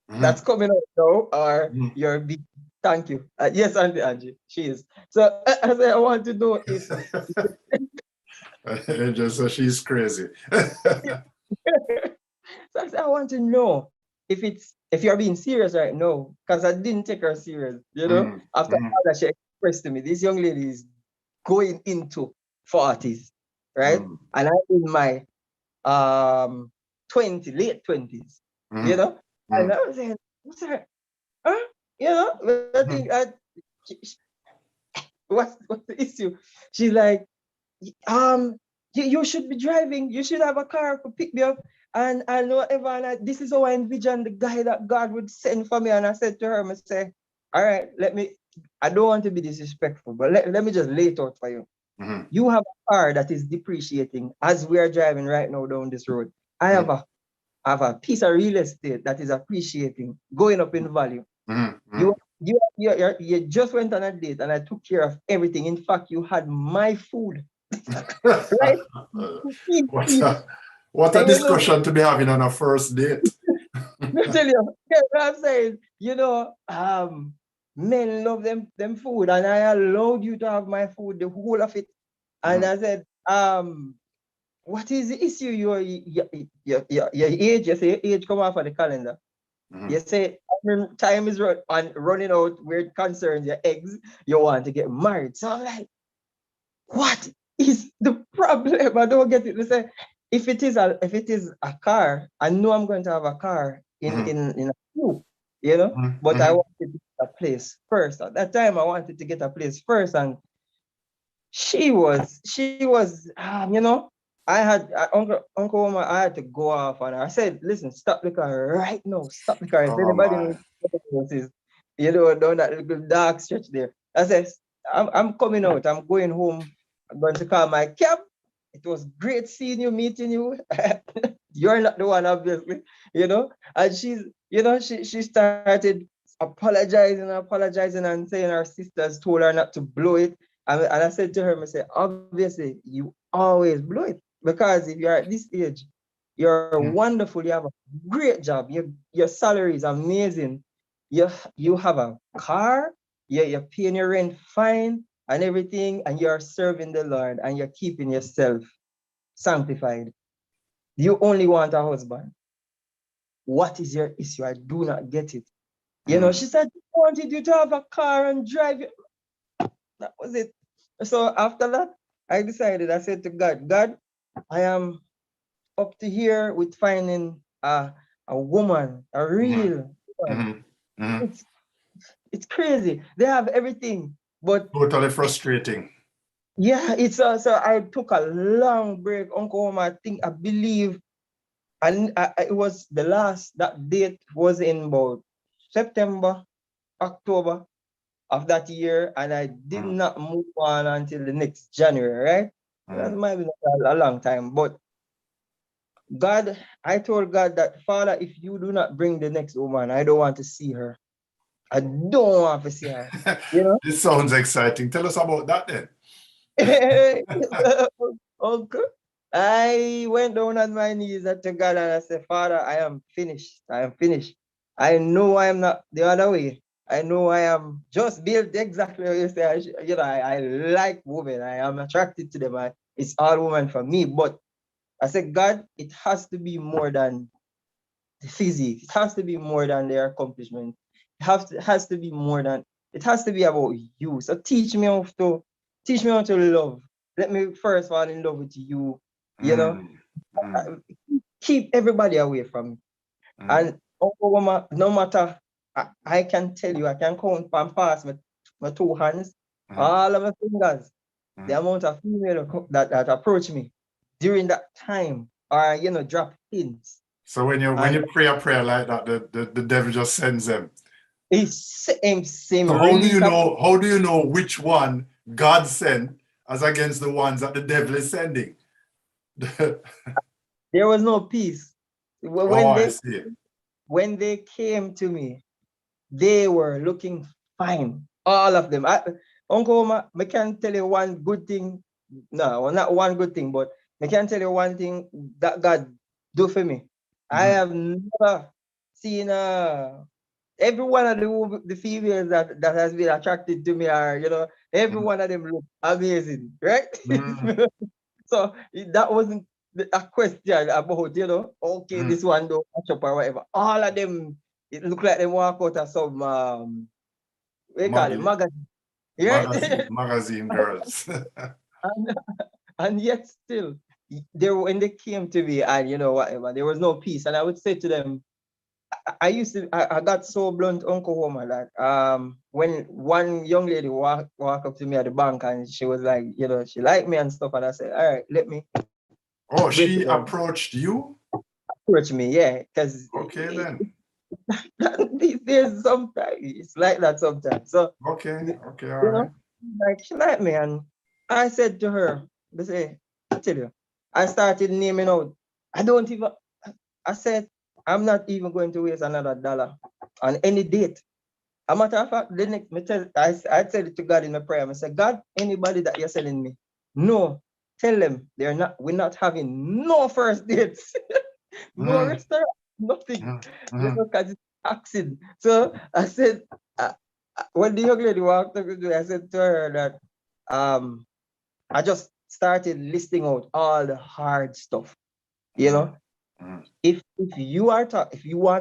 that's Mhm. coming out now, or Mhm. you're being, thank you. Yes, Auntie Angie, she is. So I said, I want to know if Just so she's crazy. So I said, I want to know if you're being serious right now, because I didn't take her serious, Mhm. after Mhm. all that she expressed to me. This young lady is going into 40s, right? Mm. And I'm in my late 20s, you Mm. know? And Mm. I was saying, what's that? Huh? You know, I think what's the issue? She's like, you should be driving, you should have a car to pick me up and whatever. And this is how I envision the guy that God would send for me. And I said to her, I say, all right, I don't want to be disrespectful, but let me just lay it out for you. Mm. You have a car that is depreciating as we are driving right now down this road. I have a piece of real estate that is appreciating, going up in value. Mm. You you just went on a date and I took care of everything. In fact, you had my food, right? What a And you know, discussion to be having on a first date. I tell you, what I'm saying, men love them food, and I allowed you to have my food, the whole of it. And I said, what is the issue? Your age, you say your age come off of the calendar. You say time is running out where it concerns your eggs, you want to get married. So I'm like, what is the problem? I don't get it. They say, if it is a car, I know I'm going to have a car in a few, but I wanted to get a place first. At that time, I wanted to get a place first, and she was, I had Uncle Oma, I had to go off on her. I said, listen, stop the car right now. Stop the car. If Oh anybody my. notices, down that little dark stretch there. I said, I'm coming out. I'm going home. I'm going to call my cab. It was great seeing you, meeting you. You're not the one, obviously, And she started apologizing and saying her sisters told her not to blow it. And I said to her, I said, obviously, you always blow it. Because if you're at this age, you're wonderful, you have a great job, your salary is amazing, you have a car, you're paying your rent fine and everything, and you're serving the Lord and you're keeping yourself sanctified. You only want a husband. What is your issue? I do not get it. She said, I wanted you to have a car and drive. That was it. So after that, I said to God, I am up to here with finding a woman, a real woman. It's crazy. They have everything, but Totally frustrating. yeah, it's so I took a long break. Uncle Omar, I believe, and it was that date was in about September, October of that year, and I did not move on until the next January, right? That might be a long time, but God, I told God that, Father, if you do not bring the next woman, I don't want to see her. I don't want to see her. This sounds exciting. Tell us about that then. Okay. I went down on my knees to God and I said, Father, I am finished. I am finished. I know I am not the other way. I know I am just built exactly how you say. I like women. I am attracted to them. It's all women for me. But I said, God, it has to be more than the physique. It has to be more than their accomplishment. It has to be more than, it has to be about you. So teach me how to love. Let me first fall in love with you, keep everybody away from me. And no matter, I can tell you, I can count and pass my two hands, all of my fingers, the amount of female that approach me during that time, or drop hints. So when you pray a prayer like that, the devil just sends them. It's same So release. how do you know which one God sent as against the ones that the devil is sending? There was no peace. I see. When they came to me, they were looking fine. All of them. Uncle Oma, I can tell you one good thing. No, not one good thing, but I can tell you one thing that God do for me. I have never seen every one of the females that has been attracted to me are, every one of them look amazing, right? So that wasn't a question about, okay, this one don't match up or whatever. All of them, it looked like they walk out of some, what you call it, magazine. Yeah. Magazine girls. and, and yet still, when they came to me and whatever, there was no peace. And I would say to them, I got so blunt, Uncle Homer, that when one young lady walk up to me at the bank and she was like, she liked me and stuff, and I said, all right, let me. Oh, she approached you? Approach me, yeah, because okay then. There's sometimes it's like that sometimes. So okay, all right. like she liked me, and I said to her, I tell you, I started naming out. I said, I'm not even going to waste another dollar on any date. A matter of fact, the next I said it to God in my prayer. I said, God, anybody that you're selling me, no, tell them we're not having no first dates, no restaurant, nothing. Because it's accident. So I said, when the young lady walked up to me, I said to her that I just started listing out all the hard stuff. If you want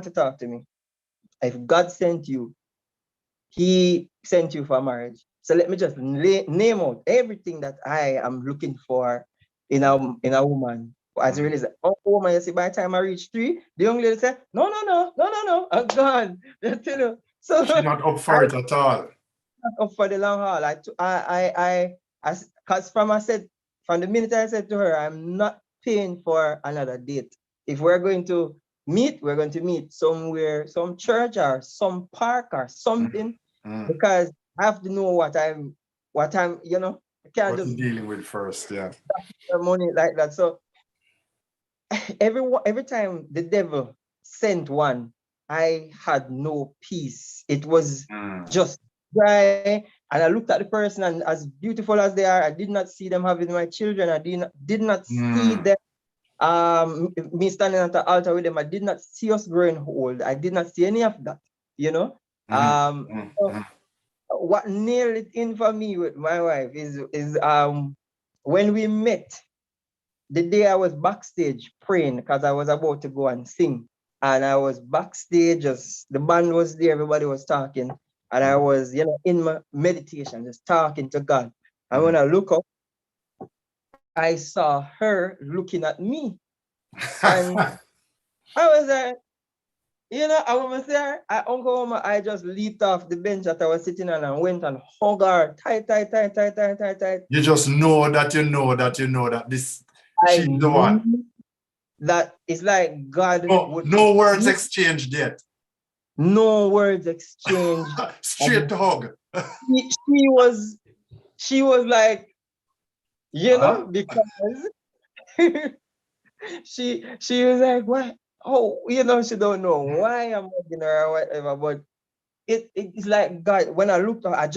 to talk to me, if God sent you, He sent you for marriage. So let me just name out everything that I am looking for in a woman. As a release, woman, you see, by the time I reach 3, the young lady said, no, I'm gone. So she's not up for it at all. Not up for the long haul. Because from the minute I said to her, I'm not paying for another date. If we're going to meet, we're going to meet somewhere, some church or some park or something, because I have to know what I'm, I can't just dealing with first, yeah. Money like that. So every time the devil sent one, I had no peace. It was just dry. And I looked at the person, and as beautiful as they are, I did not see them having my children. I did not see them me standing at the altar with them. I did not see us growing old. I did not see any of that, So what nailed it in for me with my wife is when we met, the day I was backstage praying because I was about to go and sing. And I was backstage, the band was there, everybody was talking. And I was, in my meditation, just talking to God. And when I look up, I saw her looking at me. And I was like, I was there. Uncle Oma, I just leaped off the bench that I was sitting on and went and hugged her tight. You just know that this, she's the one. That it's like God. No words exchanged yet. No words exchanged. Straight to hug. She was like, because she was like, what? Oh, she don't know why I'm hugging her or whatever. But it's like God. When I looked at her,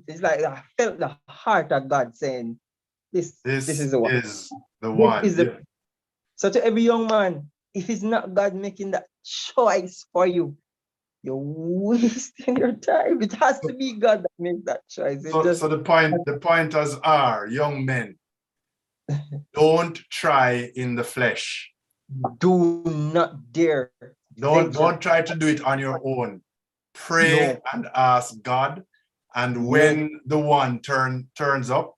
it's like I felt the heart of God saying, this is the one. Is the one. So to every young man, if it's not God making that choice for you, you're wasting your time. It has to be God that makes that choice. So the pointers are, young men, don't try in the flesh. Do not dare. Don't try to do it on your own. Pray and ask God, and when the one turns up,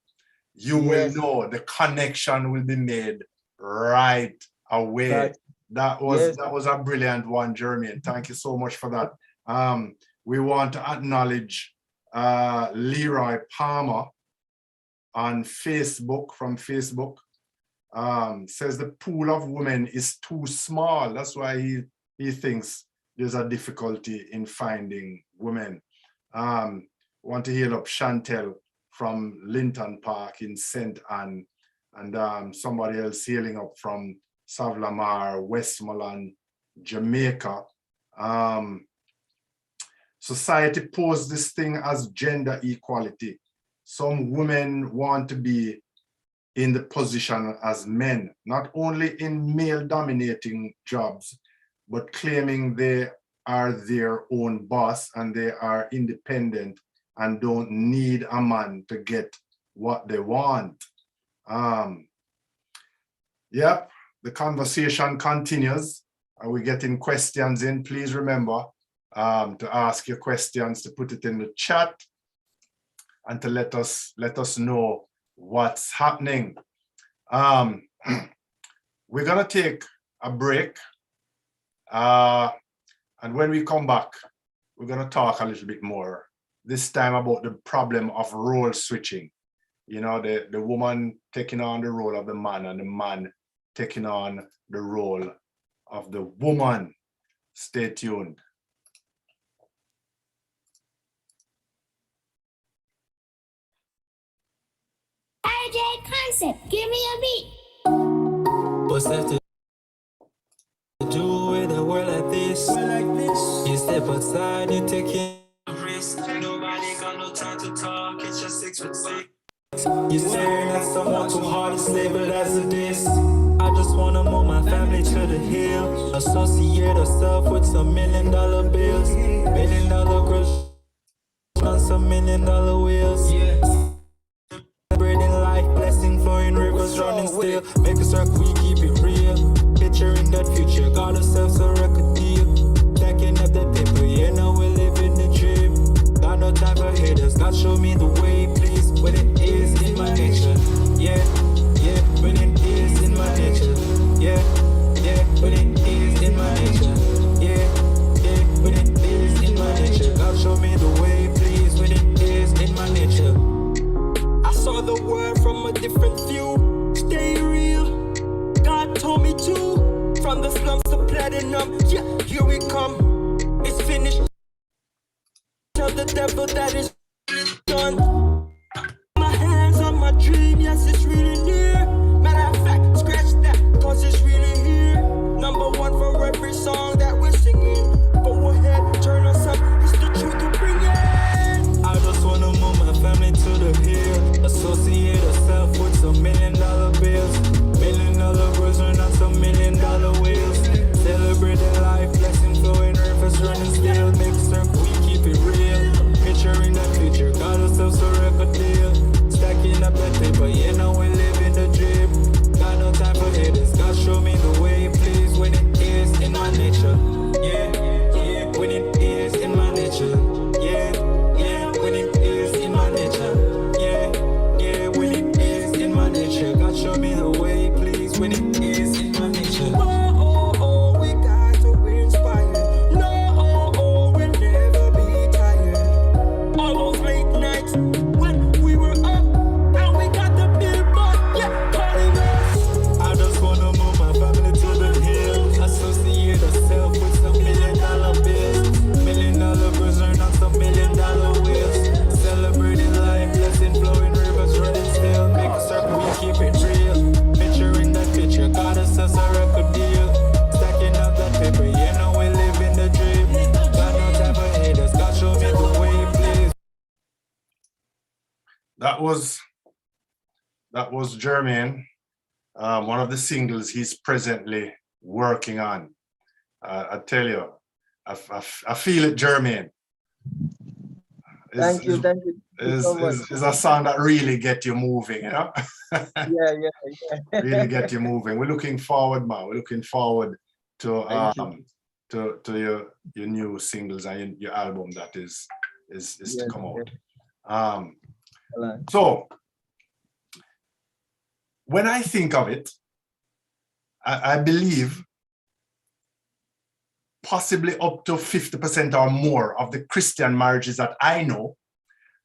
you will know the connection will be made right away. That was a brilliant one, Jeremy. Thank you so much for that. We want to acknowledge Leroy Palmer on Facebook, from Facebook. Says the pool of women is too small. That's why he thinks there's a difficulty in finding women. Want to hail up Chantel from Linton Park in St. Anne, and somebody else hailing up from Savlamar, Westmoreland, Jamaica. Society posed this thing as gender equality. Some women want to be in the position as men, not only in male-dominating jobs, but claiming they are their own boss and they are independent and don't need a man to get what they want. Yep, the conversation continues. Are we getting questions in? Please remember to ask your questions, to put it in the chat. and to let us know what's happening. We're gonna take a break, and when we come back, we're gonna talk a little bit more, this time about the problem of role switching. You know, the woman taking on the role of the man and the man taking on the role of the woman. Stay tuned. RJ Concept, give me a beat. What's left to do with a world like this? You step outside, you take a risk. Nobody got no time to talk, it's just 6 foot 6. You staring at someone too hard to label as a diss. I just wanna move my family to the hill. Associate herself with some $1 million bills. $1 million girls on some $1 million wheels. Bread in life, blessing flowing, rivers running still. Make a circle, we keep it real. Picturing that future, got ourselves a record deal. Stacking up that paper, yeah, now we live in the dream. Got no time for haters, God show me the way, please. When it is in my nature, yeah, yeah. When it is in my nature, yeah, yeah. When it is in my nature, yeah, yeah. When it is in my nature, God show me the way, please. When it is in my nature. Saw the world from a different view. Stay real. God told me to. From the slums to platinum. Yeah, here we come. It's finished. Tell the devil that it's done. My hands on my dream. Yes, it's really near. Matter of fact, scratch that, cause it's really here. #1 for every song that we're singing. Go ahead, turn us up. It's the truth to bring it. I just wanna move my family to the hill. Associate herself with some $1 million bills. $1 million girls are not some $1 million wheels. Celebrating life, blessing flowing, rivers running still. Make circle, we keep it real. Picturing that future, got ourselves a record deal. Stacking up that paper, yeah, now we live in the dream. Got no time for haters, God show me the way, please. When it is in my nature, yeah, yeah. When it is in my nature, yeah, yeah. When it is in my nature, yeah, yeah. When it is in my nature, God show me the way, please. When it is in my nature. Oh, oh, oh, we got to inspire. No, oh, oh, we'll never be tired. All those late nights when we were up and we got the billboard, yeah, calling us. I just wanna move my family to the hill. Associate herself with some $1 million bills. $1 million girls earn on some $1 million wheels. Celebrating life, blessing flowing, rivers running still. Make a circle, we keep it real. Picturing that picture, got ourselves a record deal. Stacking up that paper, yeah, now we live in the dream. Got no time for haters, God show me the way, please. That was Jermaine, one of the singles he's presently working on. I tell you, I feel it, Jermaine. Thank you so much. It's a song that really get you moving, you know? Yeah. Really get you moving. We're looking forward, man. We're looking forward to your new singles and your album that is to come out. So when I think of it, I believe possibly up to 50% or more of the Christian marriages that I know,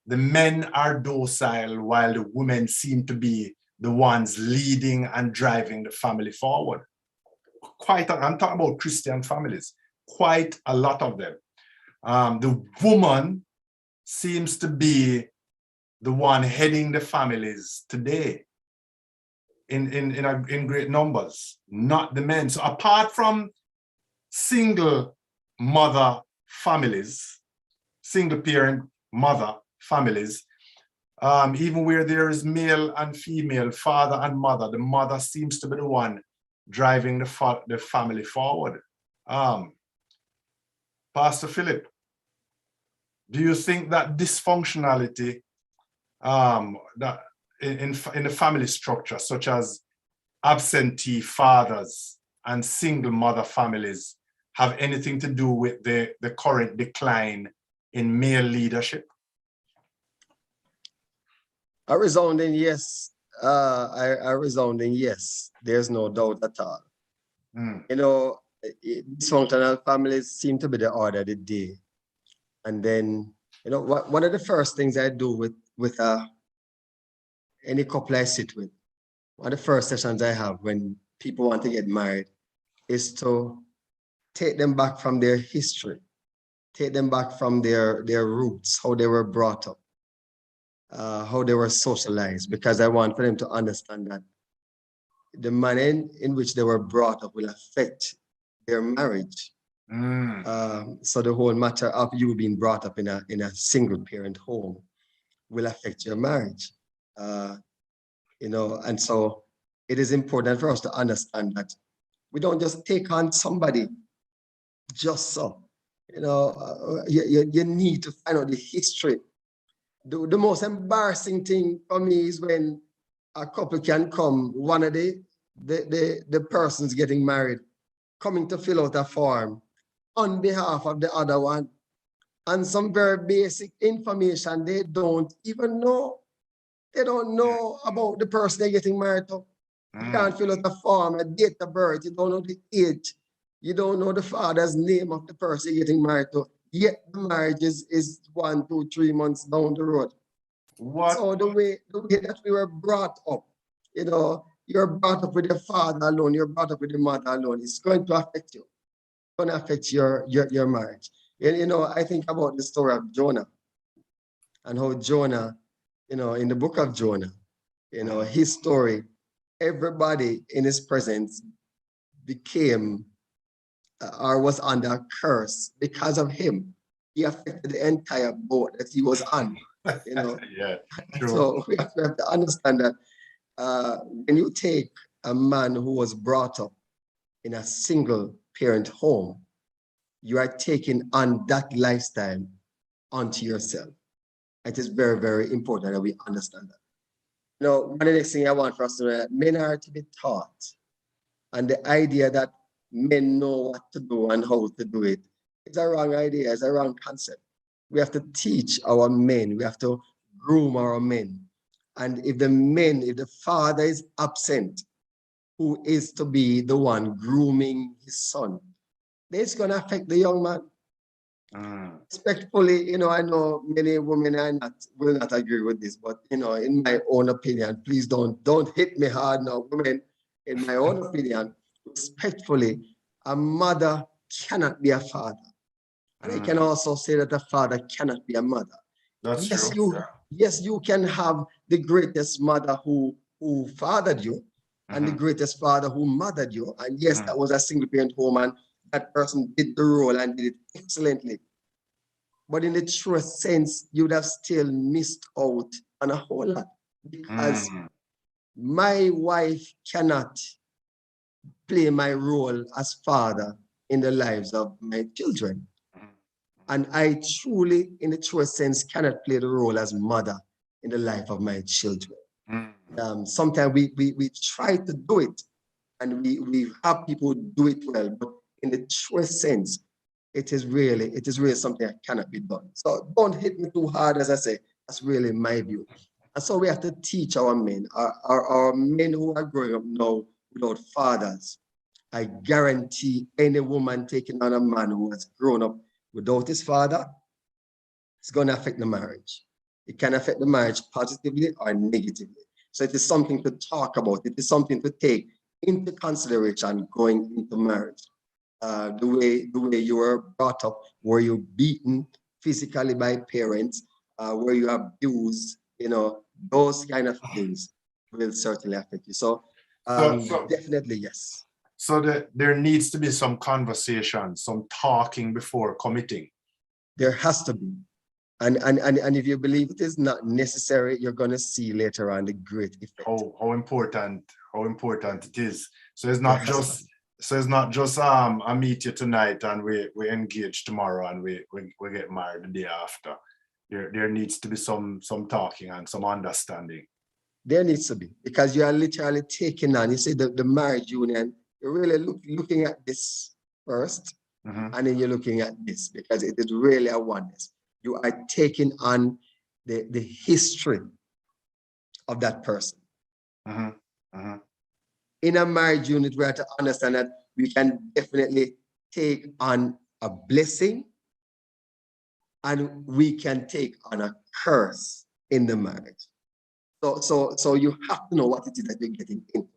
the men are docile while the women seem to be the ones leading and driving the family forward. I'm talking about Christian families, quite a lot of them. The woman seems to be the one heading the families today in great numbers, not the men. So apart from single mother families, single parent mother families, even where there is male and female, father and mother, the mother seems to be the one driving the family forward. Pastor Philip, do you think that dysfunctionality that in the family structure, such as absentee fathers and single mother families, have anything to do with the current decline in male leadership? A resounding yes. A resounding yes. There's no doubt at all. You know, dysfunctional families seem to be the order of the day. And then, you know, one of the first things I do with any couple I sit with, one of the first sessions I have when people want to get married is to take them back from their history, take them back from their roots, how they were brought up, how they were socialized, because I want for them to understand that the manner in which they were brought up will affect their marriage. So the whole matter of you being brought up in a single parent home will affect your marriage. You know, and so it is important for us to understand that we don't just take on somebody just so. You know, you need to find out the history. The most embarrassing thing for me is when a couple can come, one of the persons getting married, coming to fill out a form on behalf of the other one, and some very basic information they don't even know. They don't know about the person they're getting married to. You can't fill out a form, a date of birth, you don't know the age, you don't know the father's name of the person you're getting married to, yet the marriage is 1, 2, 3 months down the road. What? So the way that we were brought up, you know, you're brought up with your father alone, you're brought up with your mother alone, it's going to affect you. It's going to affect your marriage. And, you know, I think about the story of Jonah and how Jonah, you know, in the book of Jonah, you know, his story, everybody in his presence became or was under a curse because of him. He affected the entire boat that he was on, you know. Yeah, true. So we have to understand that when you take a man who was brought up in a single parent home, you are taking on that lifestyle onto yourself. It is very, very important that we understand that. You know, one of the next things I want for us to know that men are to be taught. And the idea that men know what to do and how to do it is a wrong idea, it's a wrong concept. We have to teach our men, we have to groom our men. And if the father is absent, who is to be the one grooming his son, it's going to affect the young man. Respectfully, you know, I know many women will not agree with this, but you know, in my own opinion, please don't hit me hard now, women. In my own opinion, respectfully, a mother cannot be a father. And I can also say that a father cannot be a mother. That's yes, true. Yes, you can have the greatest mother who fathered you and the greatest father who mothered you. And yes, that was a single parent home and that person did the role and did it excellently. But in the truest sense, you would have still missed out on a whole lot because my wife cannot play my role as father in the lives of my children. And I truly, in the truest sense, cannot play the role as mother in the life of my children. Sometimes we try to do it and we have people do it well, but in the truest sense, it is really something that cannot be done. So don't hit me too hard, as I say. That's really my view. And so we have to teach our men, our men who are growing up now without fathers. I guarantee any woman taking on a man who has grown up without his father, it's going to affect the marriage. It can affect the marriage positively or negatively. So it is something to talk about. It is something to take into consideration going into marriage. The way you were brought up, were you beaten physically by parents, were you abused, you know, those kind of things will certainly affect you. So, definitely yes. So there needs to be some conversation, some talking before committing. There has to be. And if you believe it is not necessary, you're going to see later on the great effect. How important it is. So it's not just I meet you tonight and we engage tomorrow and we get married the day after. There needs to be some talking and some understanding. There needs to be, because you are literally taking on, you see the marriage union, you're really looking at this first, and then you're looking at this, because it is really a oneness. You are taking on the history of that person. Mhm, mhm. In a marriage unit, we have to understand that we can definitely take on a blessing and we can take on a curse in the marriage. So you have to know what it is that you're getting into.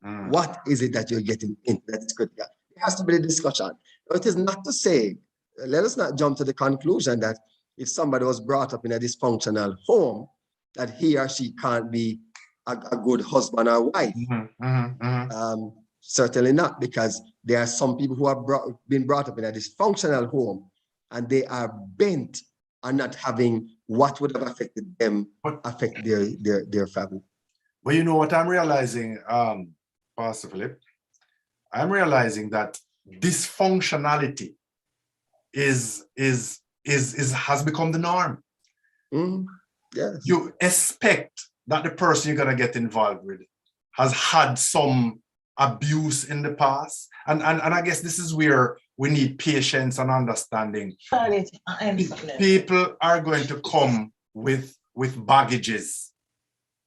Mm. What is it that you're getting into that is critical? It has to be a discussion. It is not to say, let us not jump to the conclusion that if somebody was brought up in a dysfunctional home, that he or she can't be a good husband or wife. Mhm, mhm, mhm. Certainly not, because there are some people who have been brought up in a dysfunctional home and they are bent on not having what would have affected them But affect their family. But you know what I'm realizing, Pastor Philip? I'm realizing that dysfunctionality has become the norm. Yes. You expect that the person you're gonna get involved with has had some abuse in the past. And I guess this is where we need patience and understanding. People are going to come with baggages.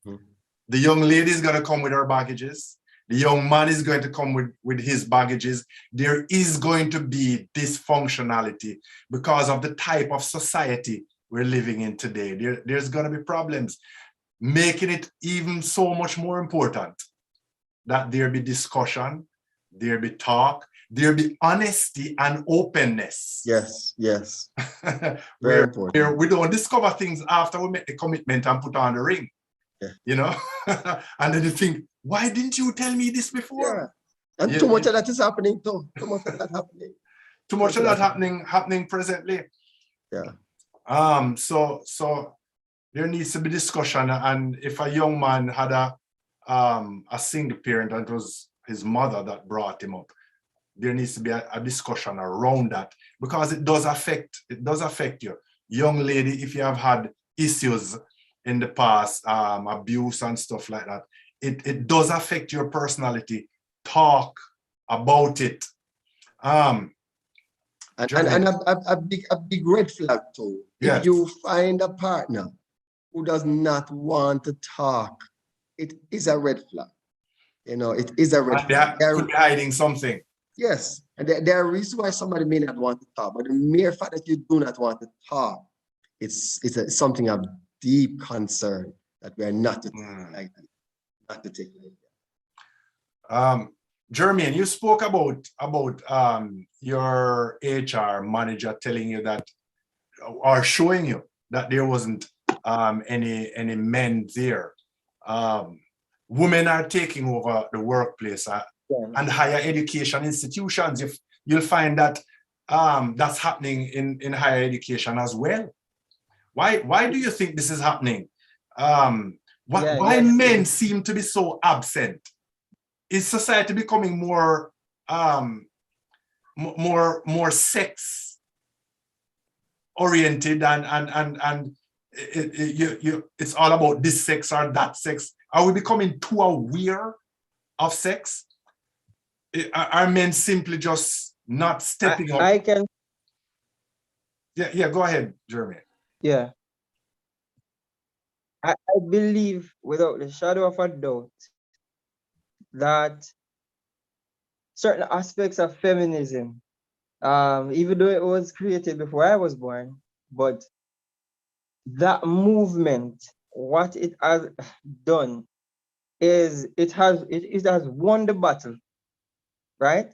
The young lady is going to come with her baggages. The young man is going to come with his baggages. There is going to be dysfunctionality because of the type of society we're living in today. There's going to be problems, making it even so much more important that there be discussion, there be talk, there be honesty and openness. Yes, yes. where important. we don't discover things after we make the commitment and put on the ring. Yeah. You know, and then you think, why didn't you tell me this before? Yeah. And too much of that is happening too. Too much of that happening. Too much of that happening presently. Yeah. So there needs to be discussion. And if a young man had a single parent and it was his mother that brought him up, there needs to be a discussion around that, because it does affect you. Young lady, if you have had issues in the past, abuse and stuff like that, it does affect your personality. Talk about it. And a big red flag too. Yes. If you find a partner who does not want to talk, it is a red flag. You know, it is a red flag. They could be hiding something. Yes, and there are reasons why somebody may not want to talk, but the mere fact that you do not want to talk, it's something of deep concern that we are not to take like that. Not to take like that. Jermaine, you spoke about your HR manager telling you that, or showing you that there wasn't any men there. Women are taking over the workplace and higher education institutions. You'll find that that's happening in higher education as well. Why do you think this is happening? Why men seem to be so absent? Is society becoming more sex oriented and it's all about this sex or that sex? Are we becoming too aware of sex? Are men simply just not stepping up? I can. Yeah, go ahead, Jeremy. Yeah. I believe without the shadow of a doubt that certain aspects of feminism, even though it was created before I was born, but that movement, what it has done is it has won the battle, right?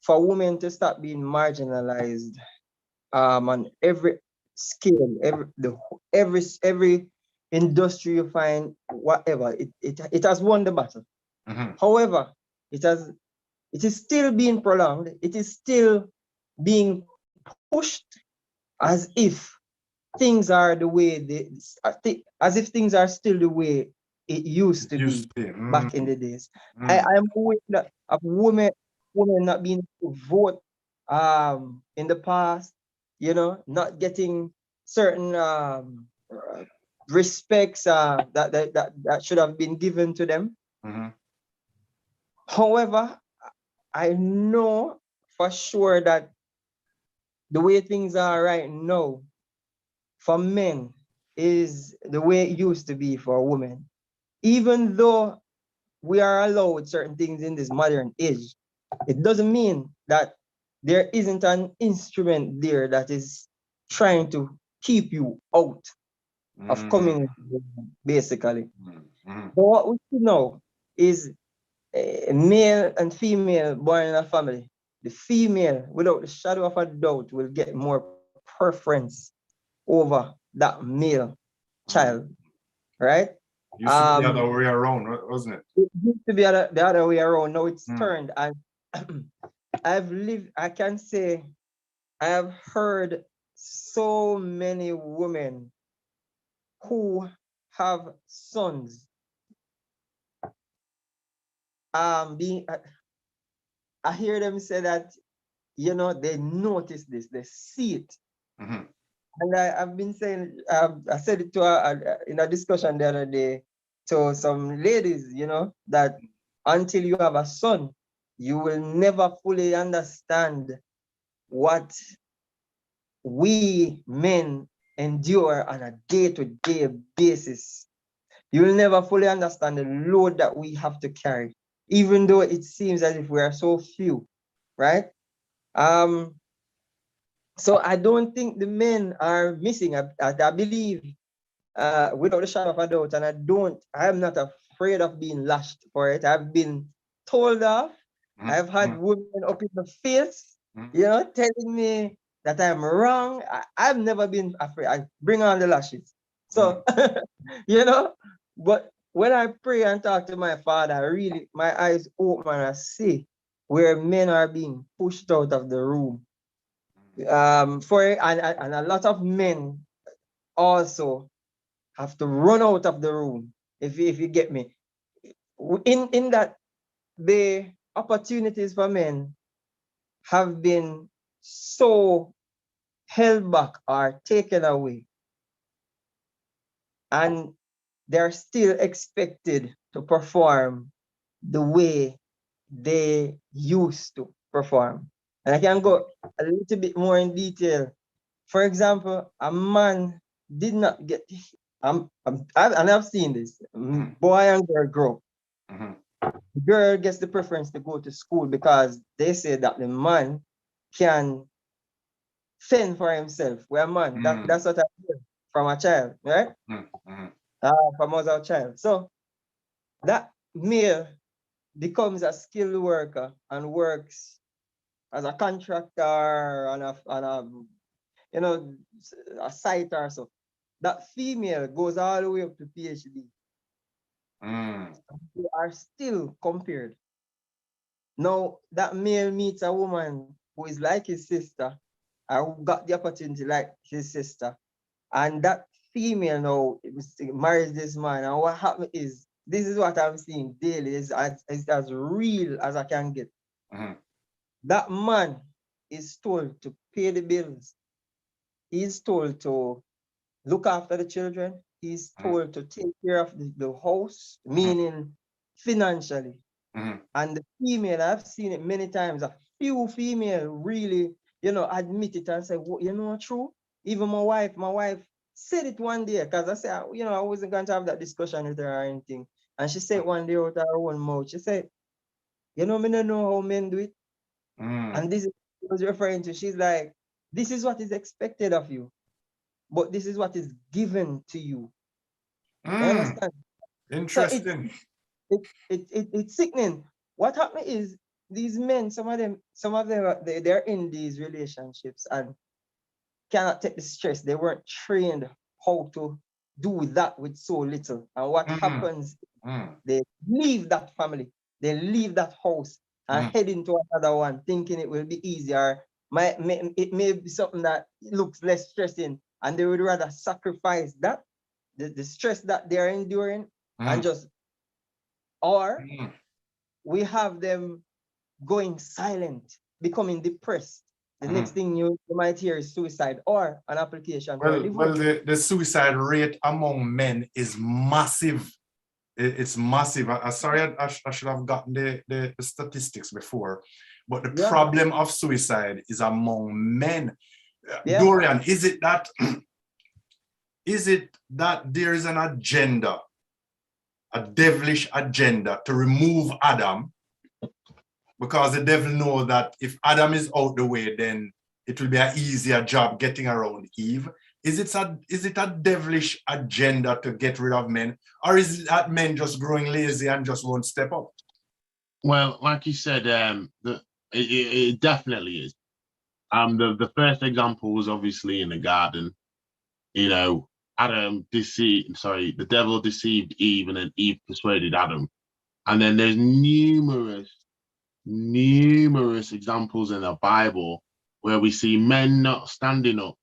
For women to stop being marginalized on every scale, every industry you find, whatever, it has won the battle. However, it is still being prolonged. It is still being pushed as if things are the way as if things are still the way it used to be back in the days. I am aware of women not being able to vote in the past, you know, not getting certain respects that should have been given to them. However, I know for sure that the way things are right now for men is the way it used to be for women. even though we are allowed certain things in this modern age, it doesn't mean that there isn't an instrument there that is trying to keep you out of coming, basically. So what we see now is male and female born in a family. The female, without the shadow of a doubt, will get more preference over that male child, right? Used to be the other way around, wasn't it? It used to be the other way around. Now it's turned, and I can say, I have heard so many women who have sons being, I hear them say that, you know, they notice this, they see it. And I've been saying, I said it to in a discussion the other day to some ladies, you know, that until you have a son, you will never fully understand what we men endure on a day-to-day basis. You will never fully understand the load that we have to carry, even though it seems as if we are so few, right? So I don't think the men are missing. I believe, without a shadow of a doubt, and I'm not afraid of being lashed for it. I've been told off. I've had women up in the face, you know, telling me that I'm wrong. I've never been afraid. I bring on the lashes. So, you know, but when I pray and talk to my father, really, my eyes open and I see where men are being pushed out of the room. And a lot of men also have to run out of the room, if you get me. In that, the opportunities for men have been so held back or taken away, and they're still expected to perform the way they used to perform. And I can go a little bit more in detail. For example, a man did not get, and I've seen this, boy and girl grow. The girl gets the preference to go to school because they say that the man can fend for himself. Where a man, that's what I hear from a child, right? From as a child. So that male becomes a skilled worker and works as a contractor on a you know, a site or so. That female goes all the way up to PhD. They are still compared. Now, that male meets a woman who is like his sister, or who got the opportunity like his sister, and that female now marries this man, and what happens is, this is what I'm seeing daily, is as real as I can get. That man is told to pay the bills. He's told to look after the children. He's told to take care of the house, meaning financially. And the female, I've seen it many times, a few female really, you know, admit it and say, well, you know, true. Even my wife said it one day, because I said, you know, I wasn't going to have that discussion with her or anything. And she said one day out of her own mouth, she said, you know, me don't know how men do it. And this is what I was referring to. She's like, this is what is expected of you, but this is what is given to you. You understand? Interesting. So it's sickening. What happened is, these men, some of them, they're in these relationships and cannot take the stress. They weren't trained how to do that with so little. And what happens, they leave that family, they leave that house and head into another one, thinking it will be easier. It may be something that looks less stressing, and they would rather sacrifice that, the stress that they're enduring, and just, or we have them going silent, becoming depressed. The next thing you might hear is suicide or an application for a divorce. Well, the suicide rate among men is massive. It's massive. Sorry, I should have gotten the statistics before, but the problem of suicide is among men. Dorian, is it that there is an agenda a devilish agenda to remove Adam, because the devil knows that if Adam is out the way, then it will be an easier job getting around Eve. Is it a devilish agenda to get rid of men, or is it that men just growing lazy and just won't step up? Well, like you said, it definitely is. The first example was obviously in the garden. You know, the devil deceived Eve, and then Eve persuaded Adam. And then there's numerous examples in the Bible where we see men not standing up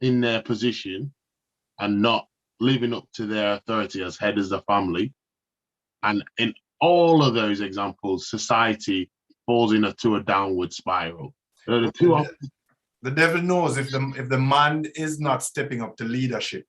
in their position and not living up to their authority as head of the family. And in all of those examples, society falls into a downward spiral. The devil knows if the man is not stepping up to leadership,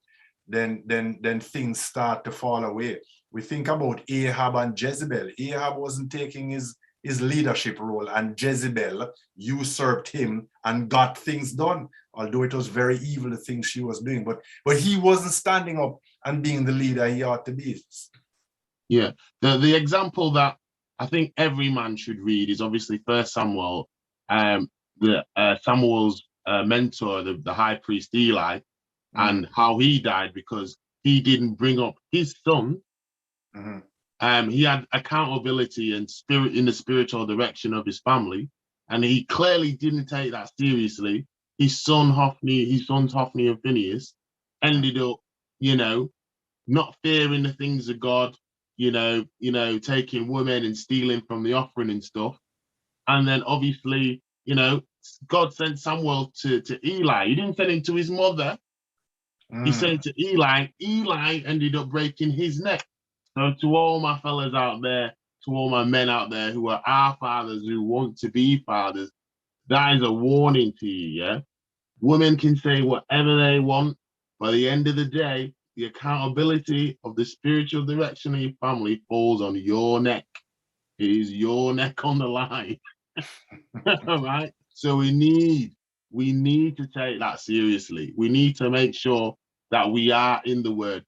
then things start to fall away. We think about Ahab and Jezebel. Ahab wasn't taking his leadership role, and Jezebel usurped him and got things done, although it was very evil, the things she was doing. But he wasn't standing up and being the leader he ought to be. Yeah, the example that I think every man should read is obviously First Samuel. Samuel's mentor, the high priest Eli, and how he died because he didn't bring up his son. He had accountability and spirit in the spiritual direction of his family, and he clearly didn't take that seriously. His sons Hophni and Phineas ended up, not fearing the things of God, taking women and stealing from the offering and stuff. And then obviously, God sent Samuel to Eli. He didn't send him to his mother. He sent it to Eli. Eli ended up breaking his neck. So to all my fellas out there, to all my men out there who are our fathers, who want to be fathers, that is a warning to you, yeah? Women can say whatever they want. By the end of the day, the accountability of the spiritual direction of your family falls on your neck. It is your neck on the line. All right? So we need to take that seriously. We need to make sure that we are in the word.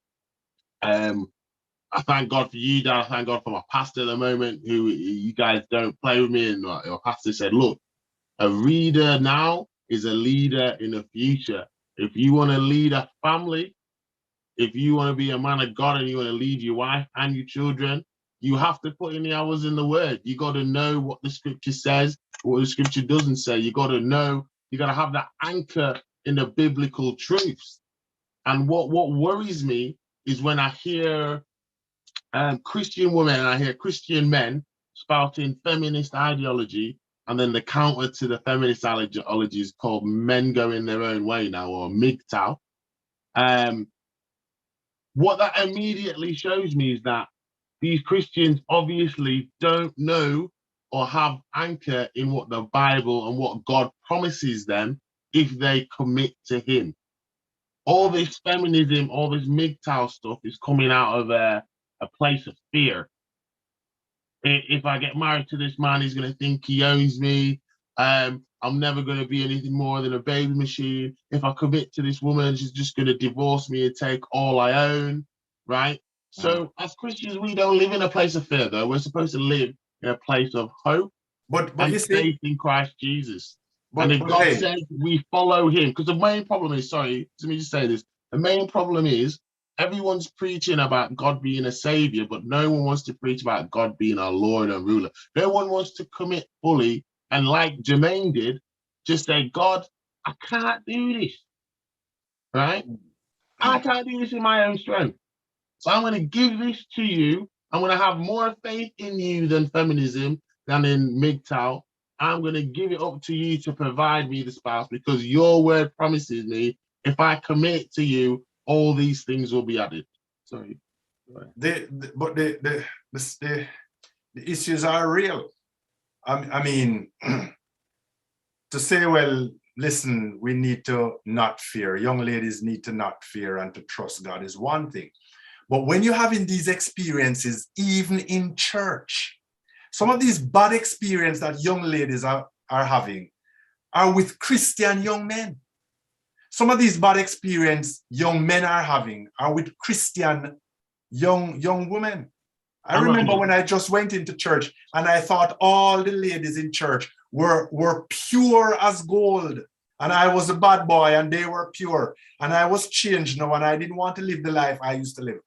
I thank God for you, Dad. I thank God for my pastor at the moment, who you guys don't play with me. And your pastor said, look, a reader now is a leader in the future. If you want to lead a family, if you want to be a man of God and you want to lead your wife and your children, you have to put in the hours in the word. You got to know what the scripture says, what the scripture doesn't say. You got to know, you got to have that anchor in the biblical truths. And what worries me is when I hear Christian women and I hear Christian men spouting feminist ideology, and then the counter to the feminist ideology is called men going their own way now, or MGTOW. What that immediately shows me is that these Christians obviously don't know or have anchor in what the Bible and what God promises them if they commit to him. All this feminism, all this MGTOW stuff is coming out of a place of fear. If I get married to this man, he's going to think he owns me. I'm never going to be anything more than a baby machine. If I commit to this woman, she's just going to divorce me and take all I own, right? So as Christians, we don't live in a place of fear, though. We're supposed to live in a place of hope and you see, faith in Christ Jesus. And if God says we follow him, because the main problem is, sorry, let me just say this. The main problem is everyone's preaching about God being a savior, but no one wants to preach about God being our Lord and ruler. No one wants to commit fully. And like Jermaine did, just say, God, I can't do this, right? I can't do this in my own strength. So I'm going to give this to you. I'm going to have more faith in you than feminism, than in MGTOW. I'm going to give it up to you to provide me the spouse, because your word promises me if I commit to you, all these things will be added. Sorry. But the issues are real. I mean, to say, well, listen, we need to not fear. Young ladies need to not fear and to trust God is one thing. But when you're having these experiences, even in church, some of these bad experiences that young ladies are having are with Christian young men. Some of these bad experiences young men are having are with Christian young women. I remember when I just went into church and I thought all the ladies in church were pure as gold. And I was a bad boy and they were pure. And I was changed now and I didn't want to live the life I used to live.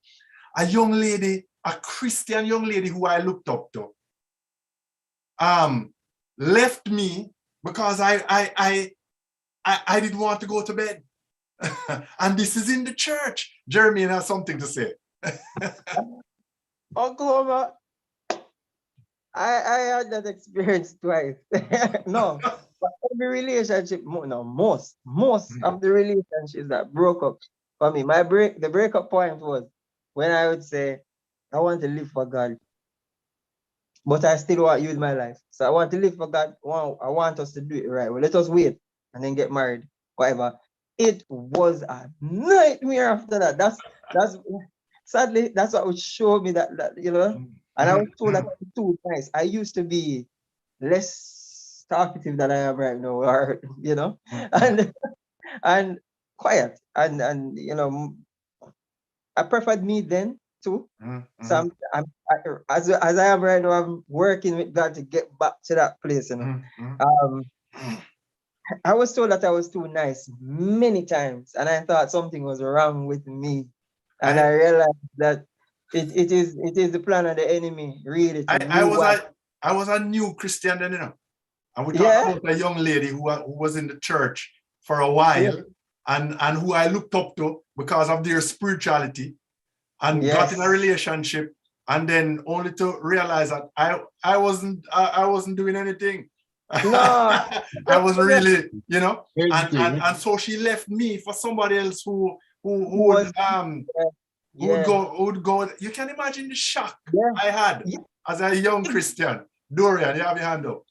A young lady, a Christian young lady who I looked up to, left me because I didn't want to go to bed. And this is in the church. Jeremy has something to say. Oklahoma, I had that experience twice. No, but every relationship, most of the relationships that broke up for me, the breakup point was when I would say, I want to live for God, but I still want to use my life. So I want to live for God. I want us to do it right. Well, let us wait and then get married, whatever. It was a nightmare after that. That's sadly, that's what would show me that you know. And I was told that I'm too nice. I used to be less talkative than I am right now, or you know, and quiet. And you know, I preferred me then too. So as I am right now, I'm working with God to get back to that place. You know, I was told that I was too nice many times, and I thought something was wrong with me. And I realized that it is the plan of the enemy, really. I was a new Christian then, you know. And we talked about a young lady who was in the church for a while and who I looked up to because of their spirituality and got in a relationship, and then only to realize that I wasn't doing anything. No, I wasn't really, you know, and so she left me for somebody else who would go. You can imagine the shock I had as a young Christian. Dorian, you have your hand up.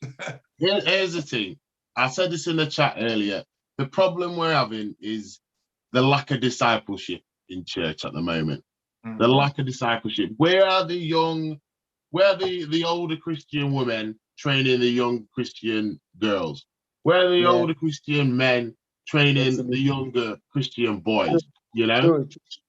Here's the thing. I said this in the chat earlier. The problem we're having is the lack of discipleship in church at the moment. The lack of discipleship. Where are the older Christian women training the young Christian girls? Where are the older Christian men training the younger Christian boys? You know?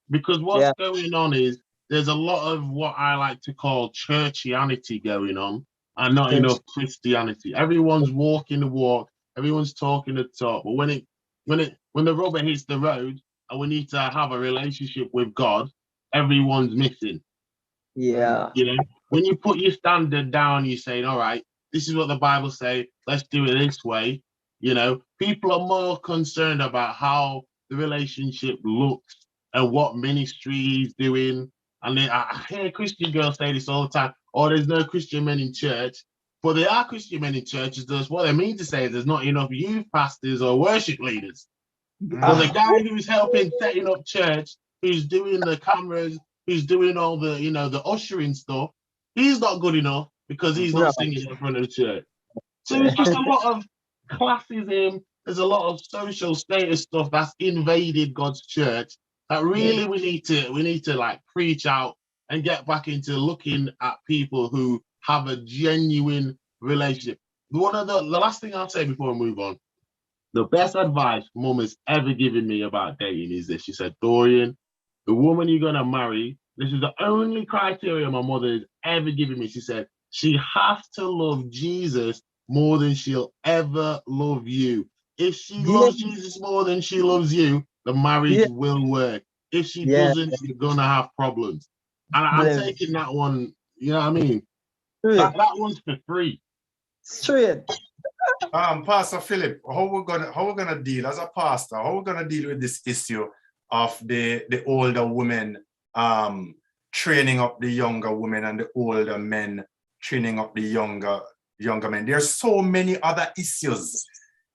Because what's going on is there's a lot of what I like to call churchianity going on and not enough Christianity. Everyone's walking the walk, everyone's talking the talk, but when the rubber hits the road and we need to have a relationship with God, everyone's missing. Yeah. You know, when you put your standard down, you're saying, all right, this is what the Bible says, let's do it this way. You know, people are more concerned about how the relationship looks and what ministry is doing. And then I hear Christian girls say this all the time, oh, there's no Christian men in church. But there are Christian men in churches. What they mean to say is there's not enough youth pastors or worship leaders. But the guy who's helping setting up church, who's doing the cameras, who's doing all the, you know, the ushering stuff, he's not good enough because he's not singing in front of the church. So it's just a lot of classism. There's a lot of social status stuff that's invaded God's church that really we need to like preach out and get back into looking at people who have a genuine relationship. The last thing I'll say before I move on, the best advice Mum has ever given me about dating is this. She said, Dorian, the woman you're going to marry, this is the only criteria my mother has ever given me. She said, she has to love Jesus more than she'll ever love you. If she loves Jesus more than she loves you, the marriage will work. If she doesn't, you're going to have problems. And I'm taking that one, you know what I mean? That one's for free. Straight. Pastor Philip, how we're gonna deal as a pastor? How we're gonna deal with this issue of the older women training up the younger women and the older men training up the younger men? There's so many other issues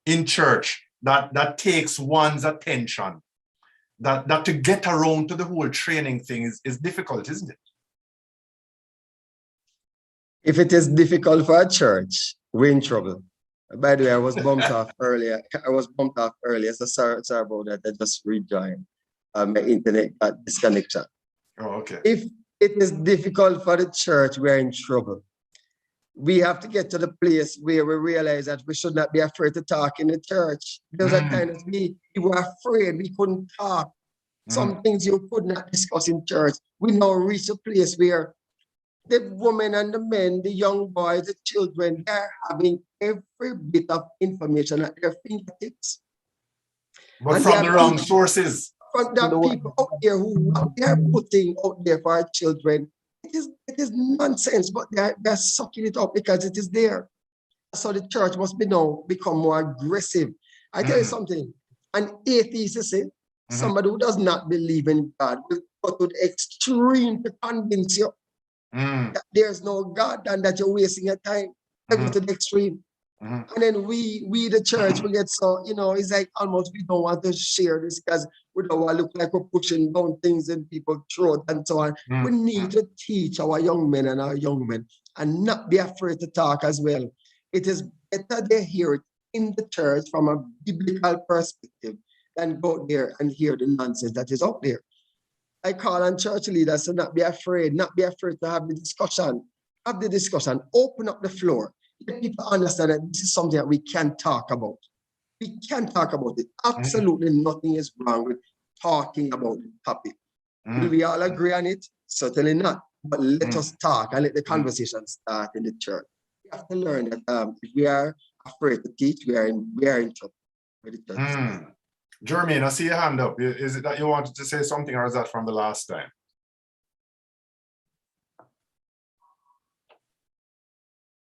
in church that takes one's attention. That to get around to the whole training thing is difficult, isn't it? If it is difficult for a church, we're in trouble. By the way, I was bumped off earlier. So sorry about that. I just rejoined. My internet got disconnected. Oh, okay. If it is difficult for the church, we're in trouble. We have to get to the place where we realize that we should not be afraid to talk in the church. Because at times we were afraid, we couldn't talk. Some things you could not discuss in church. We now reach a place where the women and the men, the young boys, the children, they're having every bit of information at their fingertips. But And from the wrong sources. From there are people out there who what they are putting out there for our children, it is nonsense, but they're sucking it up because it is there. So the church must be now become more aggressive. I tell you something, an atheist, you see, somebody who does not believe in God will go to the extreme to convince you that there's no God and that you're wasting your time. They go to the extreme. And then we the church, we get so, you know, it's like almost we don't want to share this because we don't want to look like we're pushing down things in people's throat and so on. We need to teach our young men and our young women and not be afraid to talk as well. It is better they hear it in the church from a biblical perspective than go there and hear the nonsense that is out there. I call on church leaders to not be afraid to have the discussion. Have the discussion, open up the floor. Let people understand that this is something that we can talk about. We can talk about it. Absolutely nothing is wrong with talking about the topic. Will we all agree on it? Certainly not. But let us talk and let the conversation start in the church. We have to learn that if we are afraid to teach, we are in trouble with the church. Jermaine, I see your hand up. Is it that you wanted to say something, or is that from the last time?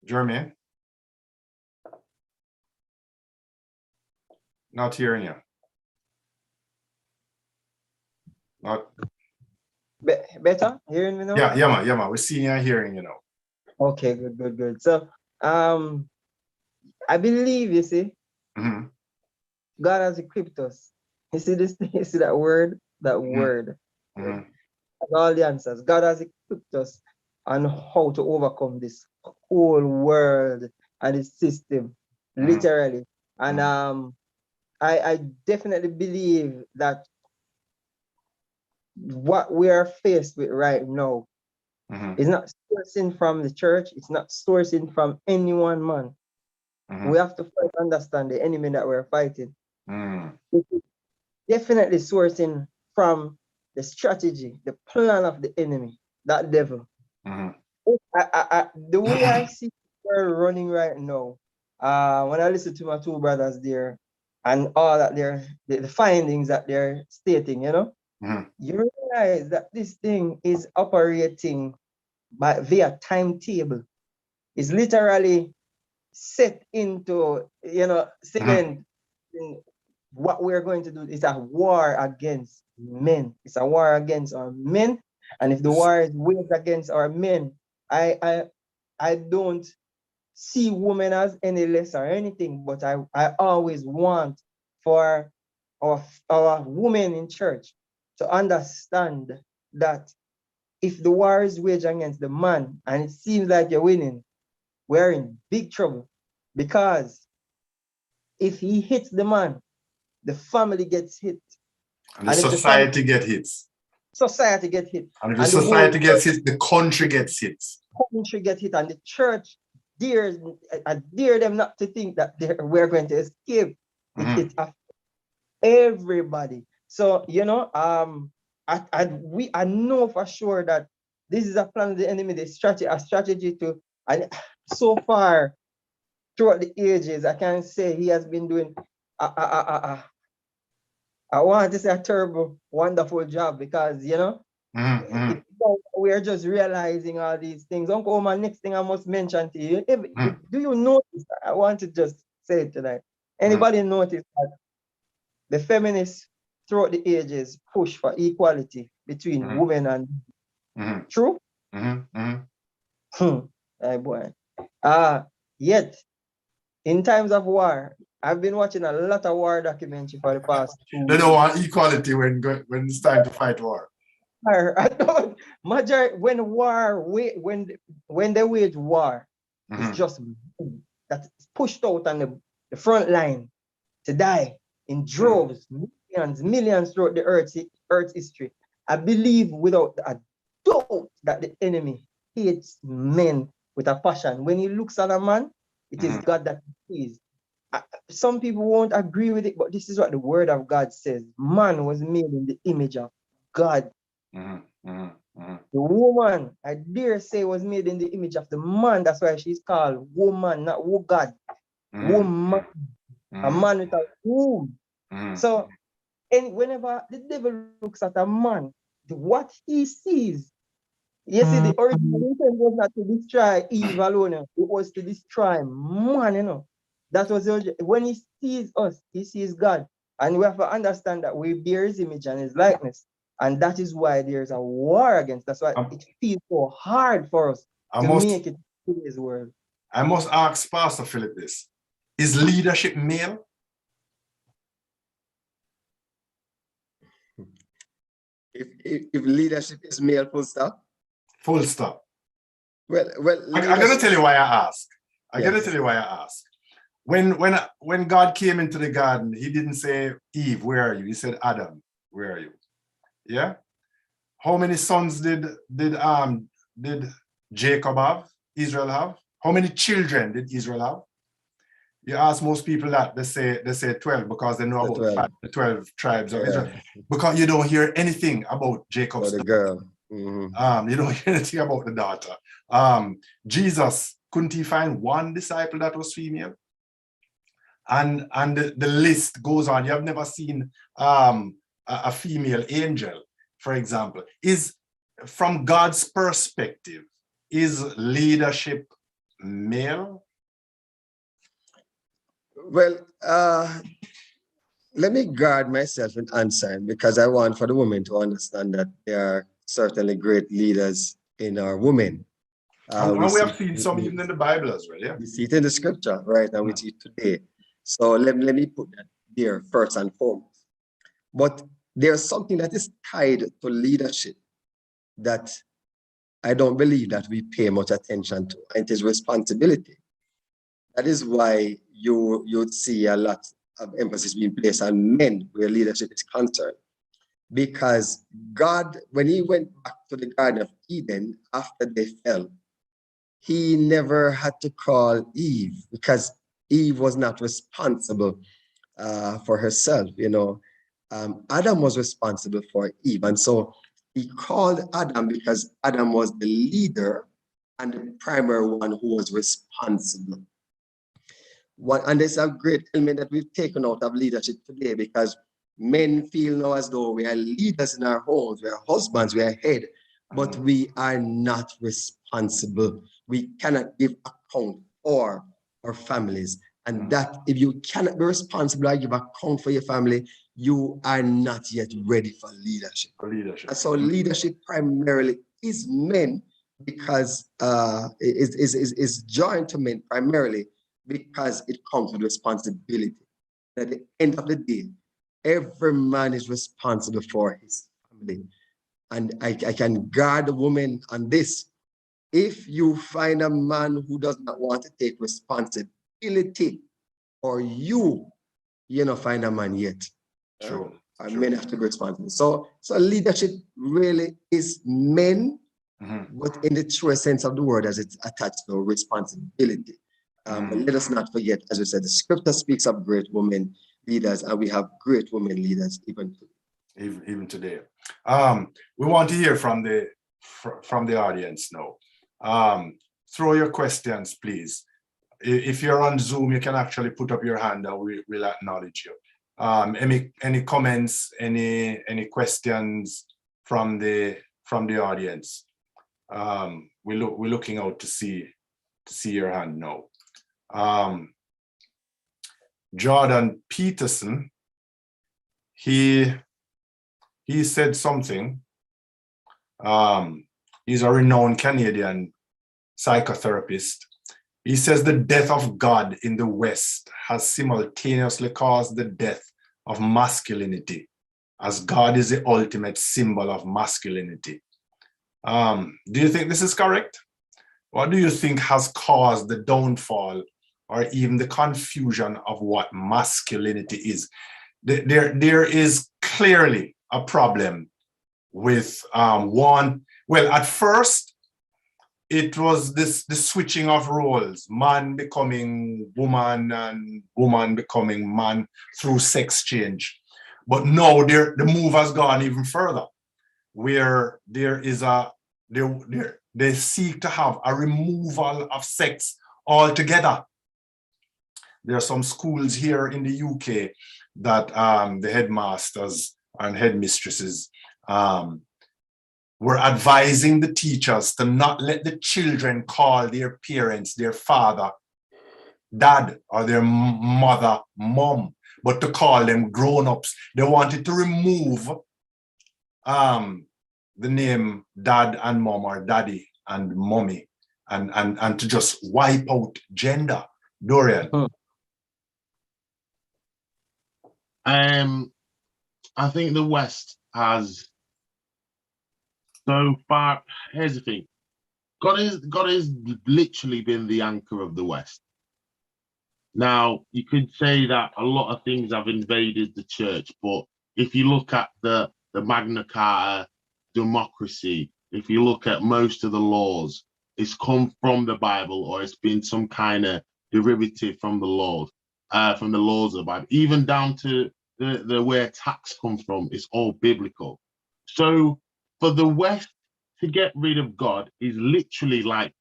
Jermaine? Not hearing you. Not. Better? Hearing me now? Yeah, man. We're seeing you and hearing you now. Okay, good. So, I believe, you see, God has equipped us. You see this? You see that word? That word. All the answers. God has equipped us on how to overcome this whole world and its system, literally. And I definitely believe that what we are faced with right now is not sourcing from the church. It's not sourcing from any one man. We have to first understand the enemy that we're fighting. It is definitely sourcing from the strategy, the plan of the enemy, that devil. The way I see we're running right now, when I listen to my two brothers there and all that the findings that they're stating, you know, you realize that this thing is operating via timetable. It's literally set into, you know, cement. What we're going to do is a war against men. It's a war against our men. And if the war is waged against our men, I don't see women as any less or anything, but I always want for our women in church to understand that if the war is waged against the man and it seems like you're winning, we're in big trouble. Because if he hits the man, the family gets hit. And the society gets hit. Society gets hit. And if the society gets hit, the country gets hit. Country gets hit, and the church I dare them not to think that we're going to escape. It affects everybody. So, you know, I know for sure that this is a plan of the enemy, a strategy to, and so far throughout the ages, I can say he has been doing I want to say a terrible, wonderful job because, you know, we're just realizing all these things. Uncle Omar, next thing I must mention to you, do you notice, I want to just say it tonight, anybody notice that the feminists throughout the ages push for equality between women and true? Hey boy. Yet, in times of war, I've been watching a lot of war documentary for the past 2 years. They don't want equality when it's time to fight war. I don't. When they wage war, it's just that's pushed out on the front line to die in droves, millions throughout the Earth's history. I believe without a doubt that the enemy hates men with a passion. When he looks at a man, it is God that he sees. Some people won't agree with it, but this is what the word of God says. Man was made in the image of God. The woman, I dare say, was made in the image of the man. That's why she's called woman, not God. Woman, a man with a womb. So, and whenever the devil looks at a man, what he sees, you see, the original intent was not to destroy Eve alone. It was to destroy man, you know. That was when he sees us, he sees God. And we have to understand that we bear his image and his likeness. And that is why there's a war against. That's why it feels so hard for us to make it to his world. I must ask Pastor Philip this. Is leadership male? If leadership is male, full stop? Full stop. Well, I'm going to tell you why I ask. I'm going to tell you why I ask. When God came into the garden, he didn't say, Eve, where are you? He said, Adam, where are you? Yeah. How many sons did Jacob have? Israel have? How many children did Israel have? You ask most people that, they say 12 because they know about the 12 tribes of Israel. Because you don't hear anything about Jacob's the girl. You don't hear anything about the daughter. Jesus, couldn't he find one disciple that was female? And the list goes on. You have never seen a female angel, for example. Is from God's perspective, is leadership male? Well, let me guard myself in answering, because I want for the women to understand that there are certainly great leaders in our women. And we have seen some even in the Bible as well, yeah? We see it in the scripture, right? And we see it today. So let me put that there first and foremost. But there's something that is tied to leadership that I don't believe that we pay much attention to, and it is responsibility. That is why you'd see a lot of emphasis being placed on men where leadership is concerned. Because God, when he went back to the Garden of Eden after they fell, he never had to call Eve because Eve was not responsible for herself, you know. Adam was responsible for Eve. And so he called Adam because Adam was the leader and the primary one who was responsible. And there's a great element that we've taken out of leadership today, because men feel now as though we are leaders in our homes, we are husbands, we are head, but we are not responsible. We cannot give account for our families. And that if you cannot be responsible or give account for your family, you are not yet ready for leadership. And so leadership primarily is men, because is joined to men primarily because it comes with responsibility. At the end of the day, every man is responsible for his family. And I can guard the woman on this. If you find a man who does not want to take responsibility, or you don't find a man yet. True. Men have to be responsible. So leadership really is men, but in the truest sense of the word, as it's attached to responsibility. But let us not forget, as we said, the scripture speaks of great women leaders, and we have great women leaders even today. Even today. We want to hear from the audience now. Throw your questions, please. If you're on Zoom, you can actually put up your hand and we'll acknowledge you. Any comments, any questions from the audience? We're looking out to see your hand now. Jordan Peterson, he said something. He's a renowned Canadian psychotherapist. He says the death of God in the West has simultaneously caused the death of masculinity, as God is the ultimate symbol of masculinity. Do you think this is correct? What do you think has caused the downfall or even the confusion of what masculinity is? There is clearly a problem with one. Well, at first, it was the switching of roles, man becoming woman and woman becoming man through sex change. But now the move has gone even further. where there is they seek to have a removal of sex altogether. There are some schools here in the UK that the headmasters and headmistresses were advising the teachers to not let the children call their parents, their father, dad, or their mother, mom, but to call them grown-ups. They wanted to remove the name dad and mom, or daddy and mommy, and to just wipe out gender. Dorian. I think the West has so far. Here's the thing: God has literally been the anchor of the West. Now, you could say that a lot of things have invaded the church, but if you look at the Magna Carta, democracy, if you look at most of the laws, it's come from the Bible, or it's been some kind of derivative from the laws of the Bible, even down to the where tax comes from. It's all biblical. So for the West to get rid of God is literally like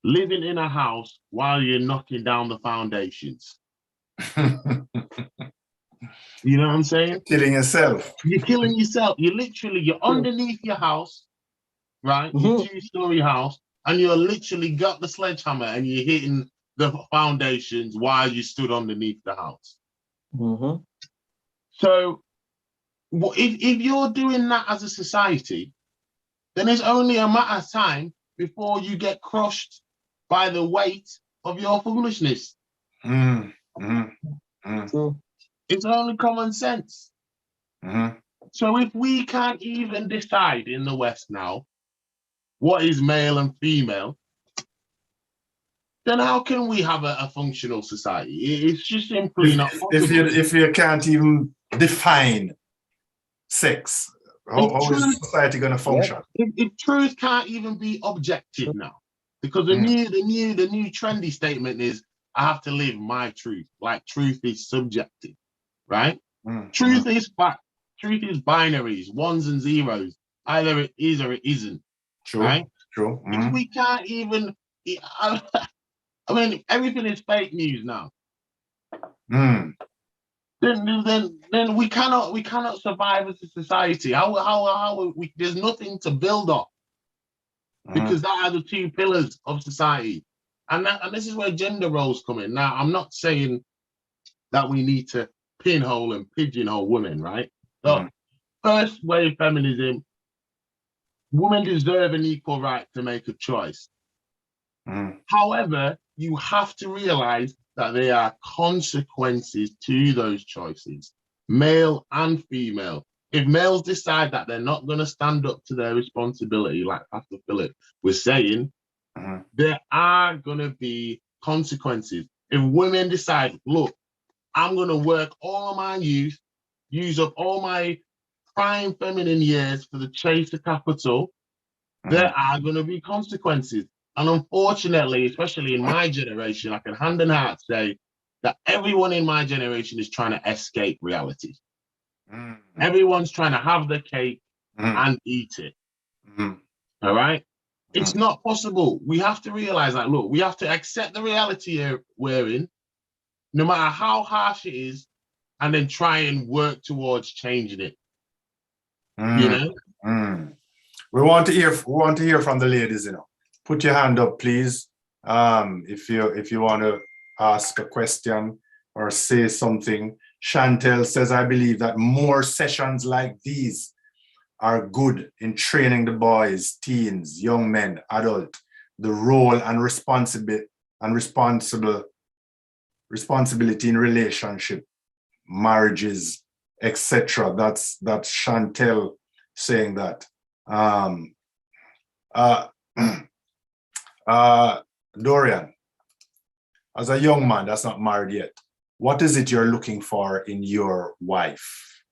living in a house while you're knocking down the foundations. You know what I'm saying? Killing yourself. You're killing yourself. You're underneath your house, right? Your two-story house, and you're literally got the sledgehammer and you're hitting the foundations while you stood underneath the house. So if you're doing that as a society, then it's only a matter of time before you get crushed by the weight of your foolishness. So, it's only common sense. So if we can't even decide in the West now what is male and female, then how can we have a functional society? It's just simply not possible. If you can't even define sex, how is society going to function? If truth can't even be objective now, because the new trendy statement is, I have to live my truth. Like, truth is subjective, right? Truth is fact. Truth is binaries, ones and zeros. Either it is or it isn't. True. Right? True. If we can't even, I mean, everything is fake news now. Then we cannot survive as a society. How there's nothing to build on, because that are the two pillars of society, and this is where gender roles come in. Now, I'm not saying that we need to pinhole and pigeonhole women, right? So, first wave feminism, women deserve an equal right to make a choice. However, you have to realize that there are consequences to those choices, male and female. If males decide that they're not going to stand up to their responsibility, like Pastor Philip was saying, there are going to be consequences. If women decide, look, I'm going to work all my youth, use up all my prime feminine years for the chase to capital, there are going to be consequences. And unfortunately, especially in my generation, I can hand on heart say that everyone in my generation is trying to escape reality. Everyone's trying to have the cake and eat it. All right? It's not possible. We have to realize that, look, we have to accept the reality we're in, no matter how harsh it is, and then try and work towards changing it. You know? We want to hear from the ladies, you know. Put your hand up, please. If you want to ask a question or say something. Chantel says, I believe that more sessions like these are good in training the boys, teens, young men, adult, the role and responsibility in relationship, marriages, etc. That's Chantel saying that. Dorian, as a young man that's not married yet, what is it you're looking for in your wife?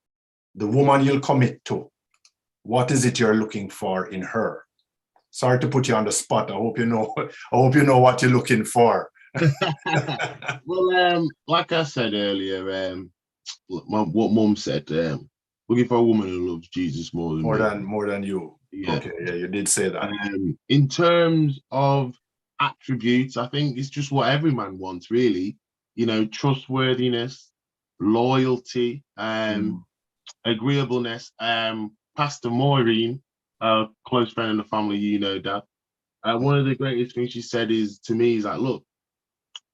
The woman you'll commit to, what is it you're looking for in her? Sorry to put you on the spot. I hope you know what you're looking for. Well, like I said earlier, what Mum said, looking for a woman who loves Jesus more than me. More than you. Yeah. Okay, yeah, you did say that. In terms of attributes, I think it's just what every man wants, really. You know, trustworthiness, loyalty, agreeableness. Pastor Maureen, a close friend in the family, you know, Dad. One of the greatest things she said to me is like, look,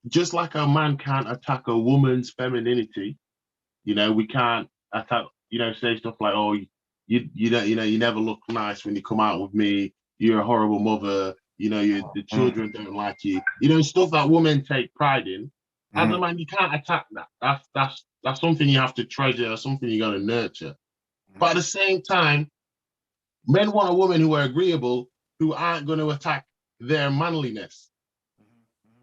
just like a man can't attack a woman's femininity, you know, we can't attack, you know, say stuff like, oh, you don't, you know, you never look nice when you come out with me. You're a horrible mother. You know, the children don't like you. You know, stuff that women take pride in. As a man, you can't attack that. That's something you have to treasure, something you got to nurture. But at the same time, men want a woman who are agreeable, who aren't going to attack their manliness.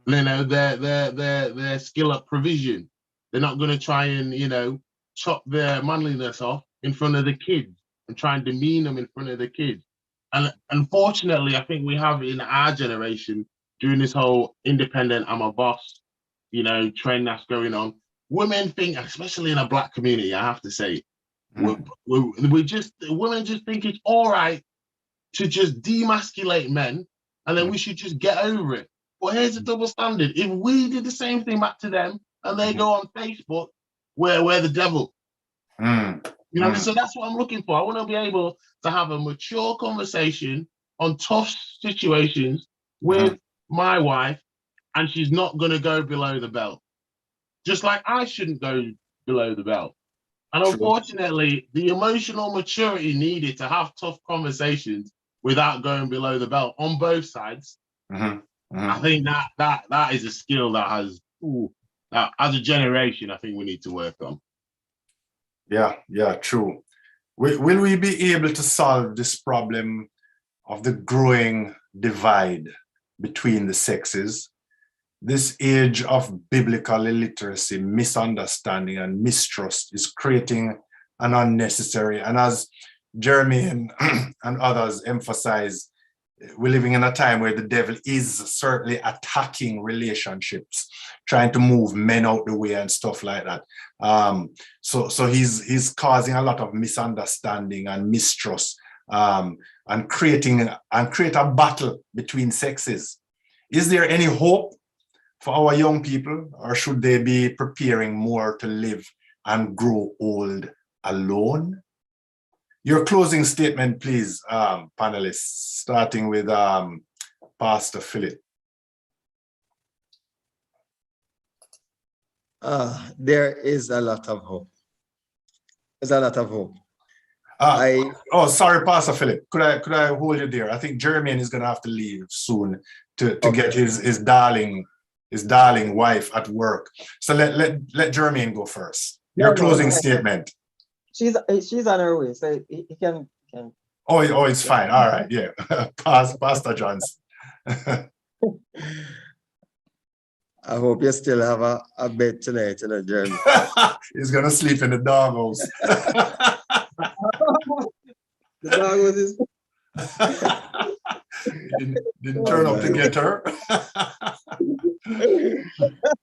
You know, their skill at provision. They're not going to try and, you know, chop their manliness off in front of the kids and try and demean them in front of the kids. And unfortunately, I think we have in our generation, during this whole independent, I'm a boss, you know, trend that's going on, women think, especially in a Black community, I have to say, women just think it's all right to just demasculate men, and then we should just get over it. But here's the double standard. If we did the same thing back to them and they go on Facebook, we're the devil. You know, so that's what I'm looking for. I want to be able to have a mature conversation on tough situations with my wife, and she's not going to go below the belt. Just like I shouldn't go below the belt. And unfortunately, the emotional maturity needed to have tough conversations without going below the belt on both sides. I think that is a skill that has, that as a generation, I think we need to work on. Yeah, true. Will we be able to solve this problem of the growing divide between the sexes? This age of biblical illiteracy, misunderstanding, and mistrust is creating an unnecessary, and as Jeremy and others emphasize, we're living in a time where the devil is certainly attacking relationships, trying to move men out the way and stuff like that. So he's causing a lot of misunderstanding and mistrust, and create a battle between sexes. Is there any hope for our young people, or should they be preparing more to live and grow old alone? Your closing statement, please, panelists, starting with Pastor Philip. There is a lot of hope. There's a lot of hope. Oh, sorry, Pastor Philip. Could I hold you there? I think Jeremy is going to have to leave soon to get his darling wife at work. So let Jeremy go first. Your closing statement. She's on her way, so he can. Oh, it's fine. All right, yeah. Pastor Johnson. I hope you still have a bed tonight, you know, Jeremy. He's gonna sleep in the doghouse. The dog was his. Didn't turn up to get her.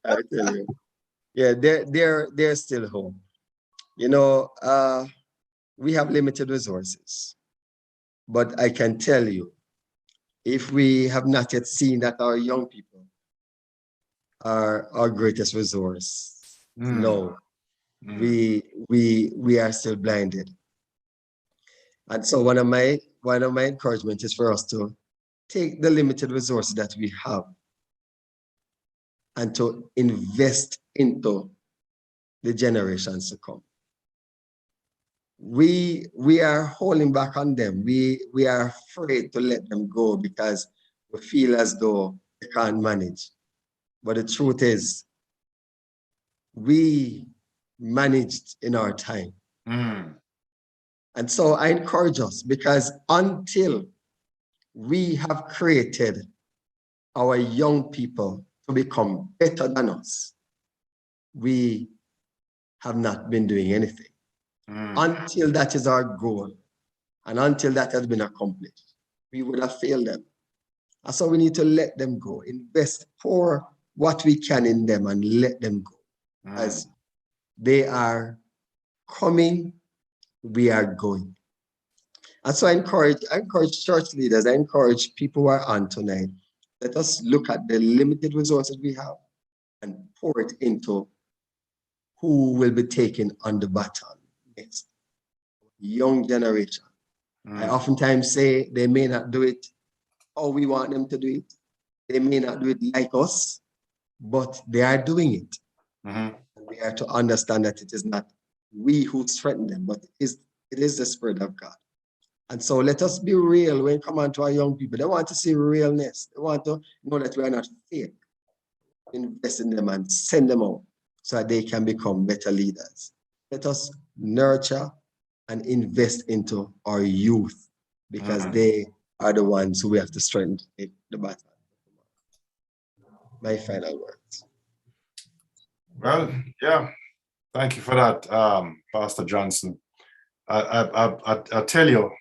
I tell you. Yeah, there's still hope. You know, we have limited resources, but I can tell you, if we have not yet seen that our young people are our greatest resource, no, we are still blinded. And so one of my encouragement is for us to take the limited resources that we have and to invest into the generations to come. We are holding back on them. We are afraid to let them go because we feel as though they can't manage. But the truth is, we managed in our time. And so I encourage us, because until we have created our young people to become better than us, we have not been doing anything. Until that is our goal, and until that has been accomplished, we would have failed them. And so we need to let them go, invest, pour what we can in them and let them go, as they are coming we are going. And so I encourage church leaders, I encourage people who are on tonight, let us look at the limited resources we have and pour it into who will be taking on the baton next. Young generation. I oftentimes say they may not do it how we want them to do it. They may not do it like us, but they are doing it. We have to understand that it is not we who strengthen them, but it is the Spirit of God. And so let us be real when we come on to our young people. They want to see realness. They want to know that we are not fake. Invest in them and send them out so that they can become better leaders. Let us nurture and invest into our youth because they are the ones who we have to strengthen the battle. My final words. Well, yeah. Thank you for that, Pastor Johnson. I tell you,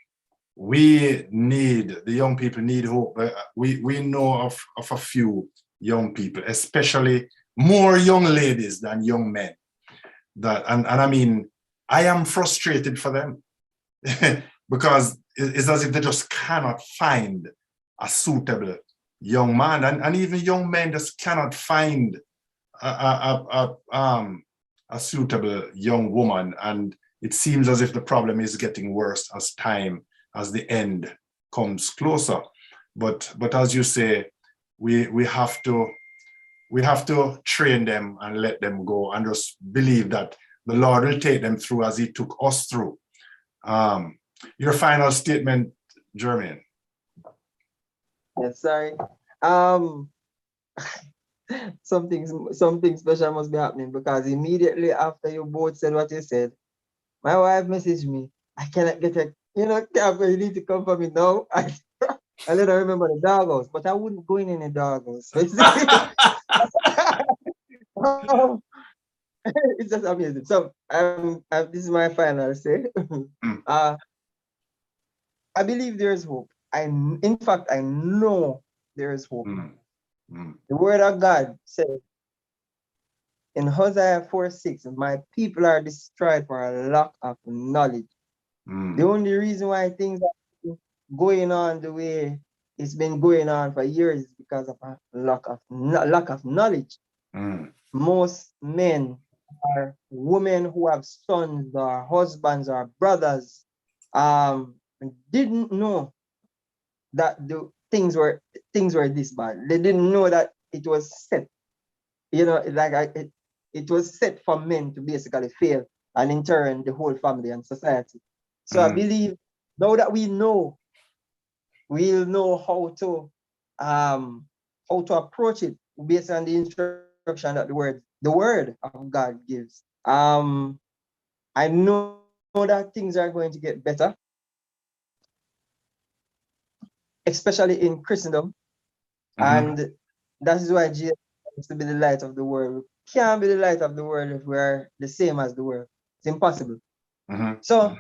we need, the young people need hope. We know of a few young people, especially more young ladies than young men. And I mean, I am frustrated for them because it's as if they just cannot find a suitable young man, and even young men just cannot find a suitable young woman. And it seems as if the problem is getting worse as the end comes closer. But as you say, we have to train them and let them go and just believe that the Lord will take them through as he took us through. Your final statement, Jermaine. Yes, sorry. Something special must be happening because immediately after you both said what you said, my wife messaged me. I cannot get a cab. You need to come for me now. I let her remember the doghouse, but I wouldn't go in any doghouse. So it's just amazing. So this is my final say. I believe there is hope. In fact, I know there is hope. The word of God says in Hosea 4:6, my people are destroyed for a lack of knowledge. The only reason why things are going on the way it's been going on for years is because of a lack of knowledge. Most men or women who have sons or husbands or brothers didn't know that the things were this bad. They didn't know that it was set. It was set for men to basically fail and in turn the whole family and society. So I believe now that we know, we'll know how to approach it based on the instruction that the word of God gives. I know that things are going to get better, especially in Christendom. And that is why Jesus wants to be the light of the world. We can't be the light of the world if we're the same as the world. It's impossible. So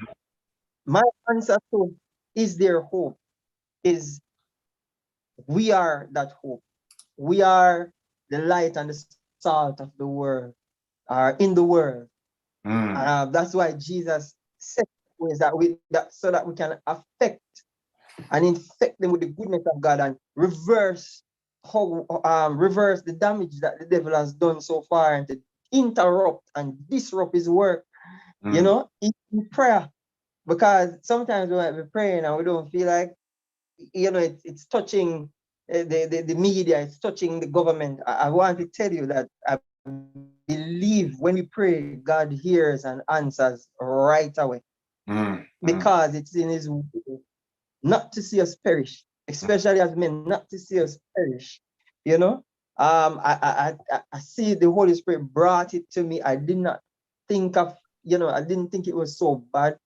my answer to is there hope is we are that hope. We are the light and the salt of the world, in the world. That's why Jesus said ways so that we can affect and infect them with the goodness of God and reverse the damage that the devil has done so far and to interrupt and disrupt his work, in prayer. Because sometimes we might be praying and we don't feel like, it's touching the media, it's touching the government. I want to tell you that I believe when we pray, God hears and answers right away. Because it's in his will not to see us perish, especially as men, not to see us perish. I see the Holy Spirit brought it to me. I did not think I didn't think it was so bad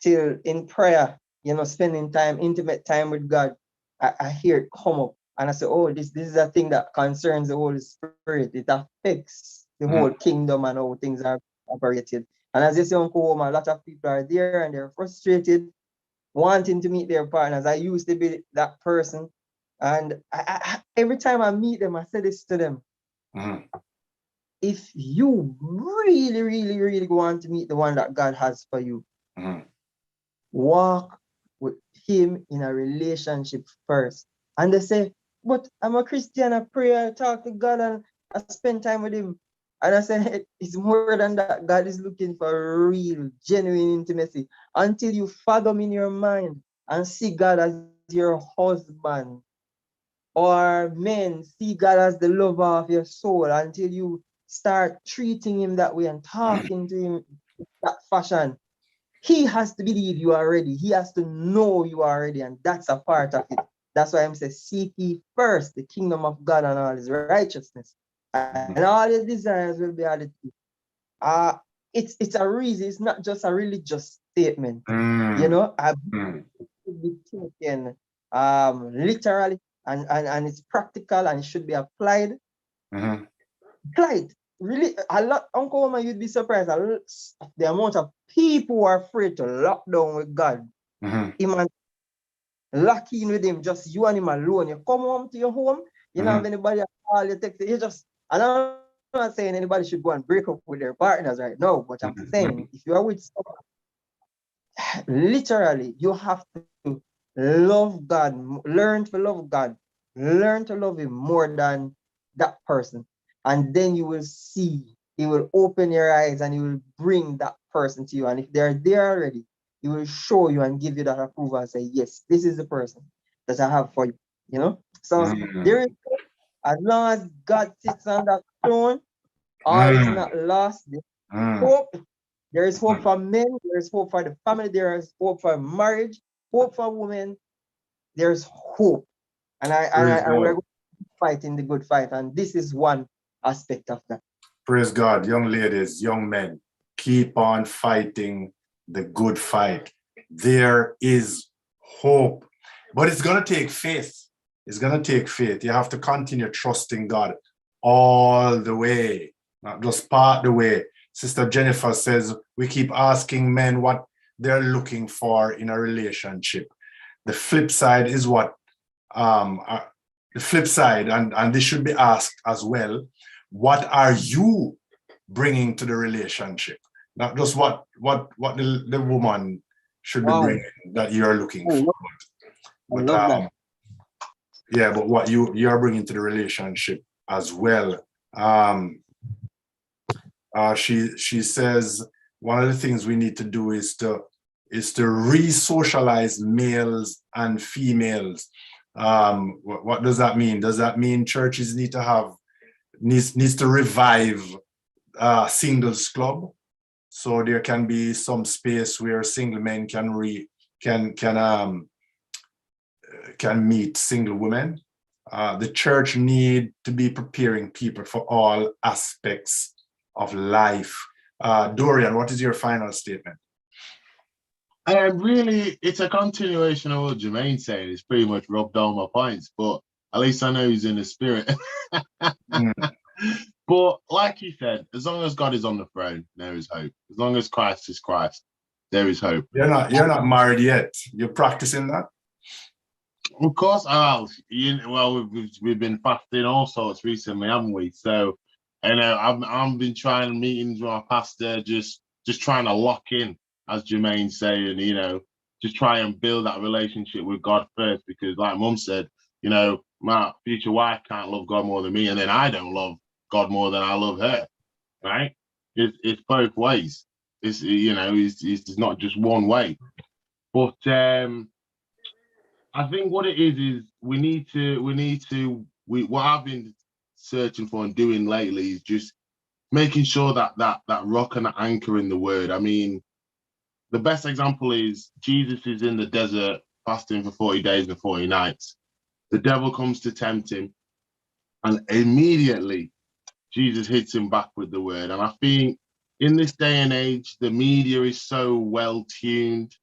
till in prayer, spending time, intimate time with God. I hear it come up and I say, oh, this is a thing that concerns the Holy Spirit. It affects the whole kingdom and how things are operated. And as you say, Uncle Homa, a lot of people are there and they're frustrated, wanting to meet their partners. I used to be that person. And every time I meet them, I say this to them. If you really, really, really want to meet the one that God has for you, Walk with him in a relationship first. And they say, but I'm a Christian, I pray, I talk to God, and I spend time with him. And I say, it's more than that. God is looking for real, genuine intimacy. Until you fathom in your mind and see God as your husband, or men, see God as the lover of your soul, until you start treating him that way and talking to him in that fashion. He has to believe you are ready. He has to know you are ready, and that's a part of it. That's why I'm saying, seek ye first the kingdom of God and all his righteousness, and all his desires will be added to you. It's a reason. It's not just a religious statement. You know, I should be taken literally, and it's practical and it should be applied. Applied. Really, a lot, Uncle Woman, you'd be surprised the amount of people who are afraid to lock down with God. Him and lock in with him, just you and him alone. You come home to your home, you don't have anybody at all, you text, you just, and I'm not saying anybody should go and break up with their partners right now, but I'm saying if you are with someone, literally, you have to love God, learn to love God, learn to love him more than that person. And then you will see, he will open your eyes and he will bring that person to you. And if they're there already, he will show you and give you that approval and say, yes, this is the person that I have for you. You know? So there is, as long as God sits on that throne, all is not lost. There's hope. There is hope for men, there is hope for the family, there is hope for marriage, hope for women. There's hope. And we're going to fight in the good fight. And this is one aspect of that. Praise God, young ladies, young men, keep on fighting the good fight. There is hope, but it's going to take faith. It's going to take faith. You have to continue trusting God all the way, not just part the way. Sister Jennifer says we keep asking men what they're looking for in a relationship. The flip side is what the flip side, and this should be asked as well. What are you bringing to the relationship? Not just what the woman should be bringing that you're looking for. But yeah, but what you are bringing to the relationship as well. She says one of the things we need to do is to re-socialize males and females. What does that mean? Does that mean churches need to revive singles club, so there can be some space where single men can meet single women? The church need to be preparing people for all aspects of life. Dorian, what is your final statement? Really, it's a continuation of what Jermaine's saying. It's pretty much rubbed all my points, but at least I know he's in the spirit. But like he said, as long as God is on the throne, there is hope. As long as Christ is Christ, there is hope. You're not married yet. You're practicing that? Of course, we've been fasting all sorts recently, haven't we? So, I've been trying meetings with my pastor, just trying to lock in, as Jermaine's saying, just try and build that relationship with God first, because like Mum said, my future wife can't love God more than me, and then I don't love God more than I love her, right? It's both ways. It's not just one way. But I think what it is what I've been searching for and doing lately is just making sure that rock and anchor in the word. I mean, the best example is Jesus is in the desert fasting for 40 days and 40 nights. The devil comes to tempt him, and immediately Jesus hits him back with the word. And I think in this day and age, the media is so well tuned.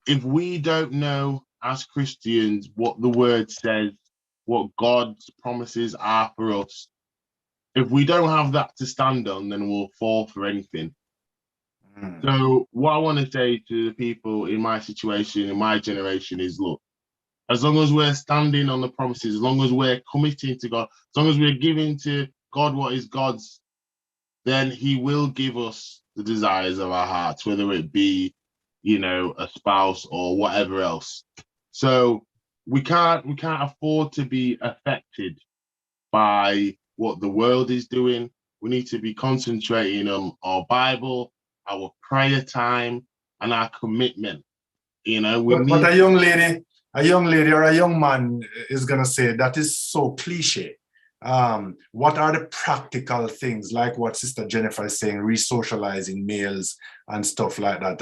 If we don't know as Christians what the word says, what God's promises are for us, if we don't have that to stand on, then we'll fall for anything. So what I want to say to the people in my situation, in my generation, is look, as long as we're standing on the promises, as long as we're committing to God, as long as we're giving to God what is God's, then he will give us the desires of our hearts, whether it be you know, a spouse or whatever else. So we can't afford to be affected by what the world is doing. We need to be concentrating on our Bible, our prayer time, and our commitment. You know, we But need a young lady or a young man is gonna say that is so cliche. What are the practical things, like what Sister Jennifer is saying, re-socializing males and stuff like that?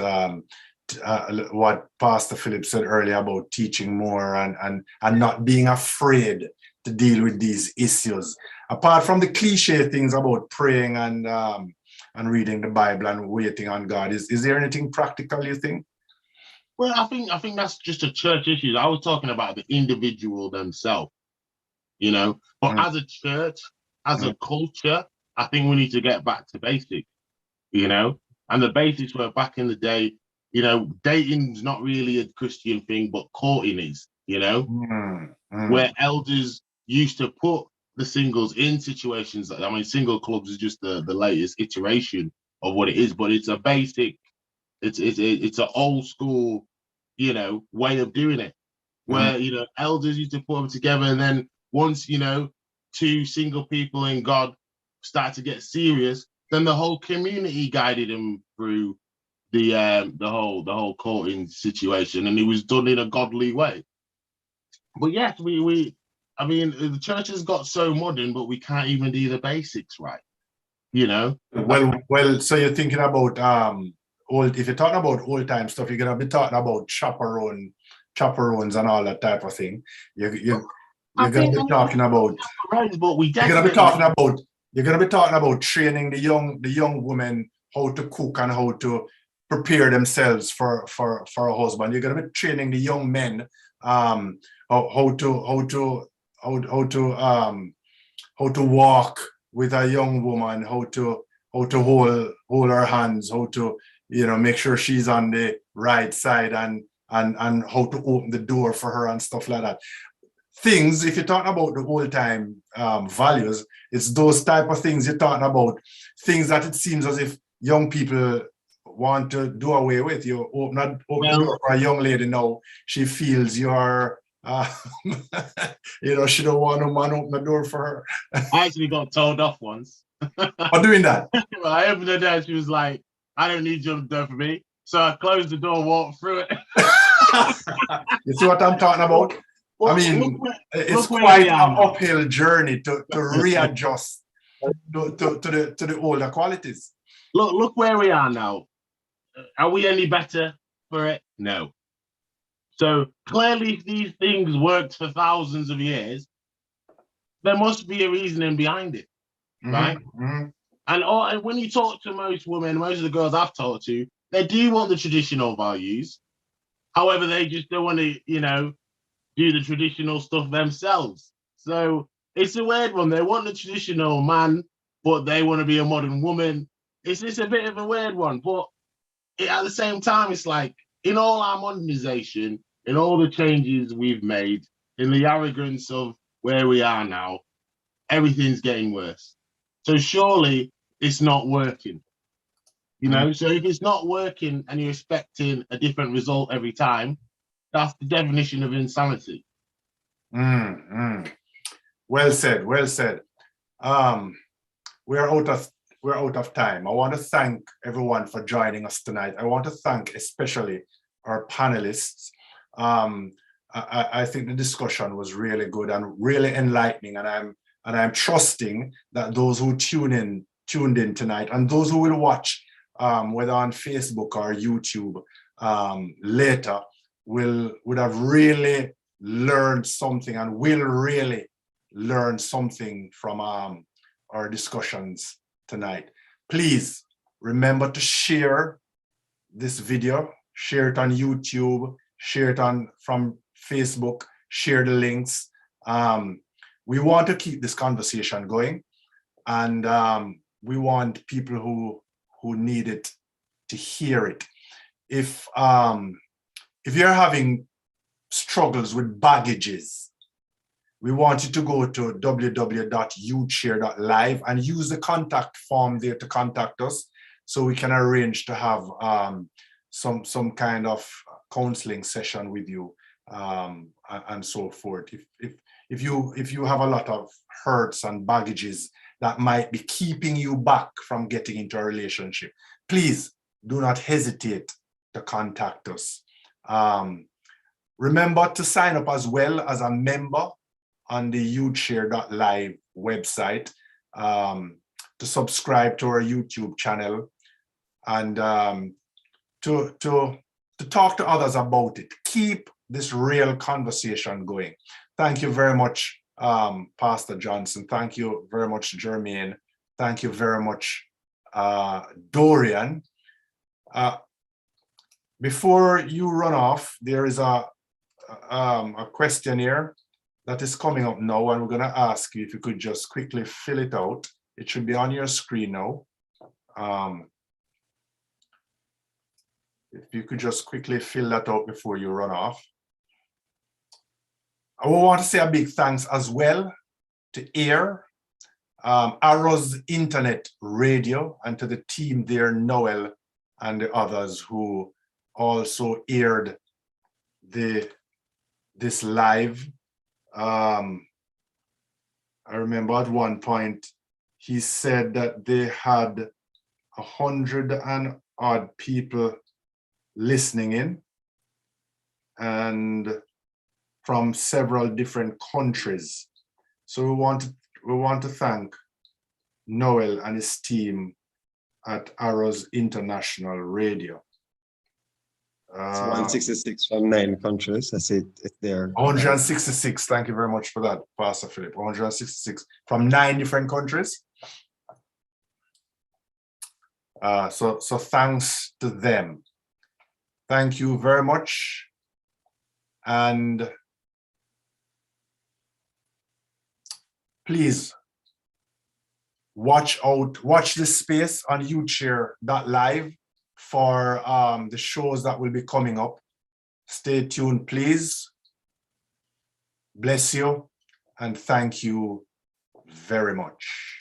What Pastor Philip said earlier about teaching more and not being afraid to deal with these issues. Apart from the cliche things about praying and reading the Bible and waiting on God, is there anything practical, you think? well, I think that's just a church issue. I was talking about the individual themselves, you know. But Mm. as a church, as a culture, I think we need to get back to basics, you know. And the basics were back in the day, you know, dating's not really a Christian thing, but courting is, you know, where elders used to put the singles in situations. I mean, single clubs is just the latest iteration of what it is, but it's a basic, it's an old school, you know, way of doing it, where, you know, elders used to put them together, and then once, you know, two single people in God start to get serious, then the whole community guided them through the whole courting situation, and it was done in a godly way. But yes, I mean, the church has got so modern, but we can't even do the basics right, you know. Well, so you're thinking about old, if you're talking about old time stuff, you're gonna be talking about chaperones and all that type of thing. You're gonna be talking about But we you're gonna be talking about training the young women how to cook and how to prepare themselves for a husband. You're gonna be training the young men how to walk with a young woman, how to hold her hands, how to, you know, make sure she's on the right side, and how to open the door for her and stuff like that. Things, if you're talking about the old time values, it's those type of things you're talking about, things that it seems as if young people want to do away with. You open the door for a young lady now, she feels you're you know, she don't want no man open the door for her. I actually got told off once. For doing that. I opened the door and she was like, I don't need you to do for me. So I closed the door, walked through it. You see what I'm talking about? Well, I mean, it's look quite an uphill journey to readjust to the older qualities. Look where we are now. Are we any better for it? No. So clearly, if these things worked for thousands of years, there must be a reasoning behind it, right? And when you talk to most women, most of the girls I've talked to, they do want the traditional values. However, they just don't want to, you know, do the traditional stuff themselves. So it's a weird one. They want the traditional man, but they want to be a modern woman. It's a bit of a weird one. But at the same time, it's like, in all our modernization, in all the changes we've made, in the arrogance of where we are now, everything's getting worse. So surely it's not working. You know, so if it's not working and you're expecting a different result every time, that's the definition of insanity. Well said, well said. We're out of time. I want to thank everyone for joining us tonight. I want to thank especially our panelists. I think the discussion was really good and really enlightening, and I'm trusting that those who tuned in tonight, and those who will watch, whether on Facebook or YouTube later, would have really learned something, and will really learn something from our discussions tonight. Please remember to share this video, share it on YouTube, share it from Facebook, share the links. We want to keep this conversation going, and we want people who need it to hear it. If you're having struggles with baggages, we want you to go to www.youthshare.live and use the contact form there to contact us, so we can arrange to have some kind of counseling session with you, and so forth. If you have a lot of hurts and baggages that might be keeping you back from getting into a relationship, please do not hesitate to contact us. Remember to sign up as well as a member on the YouthSHARE.live website, to subscribe to our YouTube channel, and to talk to others about it. Keep this real conversation going. Thank you very much, Pastor Johnson. Thank you very much, Jermaine. Thank you very much, Dorian. Before you run off, there is a questionnaire that is coming up now, and we're going to ask you if you could just quickly fill it out. It should be on your screen now. If you could just quickly fill that out before you run off. I want to say a big thanks as well to AIR, Arrow's Internet Radio, and to the team there, Noel and the others who also aired this live. I remember at one point he said that they had 100 and odd people listening in, and from several different countries. So we want to thank Noel and his team at Arrows International Radio. It's 166 from 9 countries. I see it there. 166. Thank you very much for that, Pastor Philip. 166 from 9 different countries. So thanks to them. Thank you very much. And please watch this space on YouthSHARE.live for the shows that will be coming up. Stay tuned, please. Bless you, and thank you very much.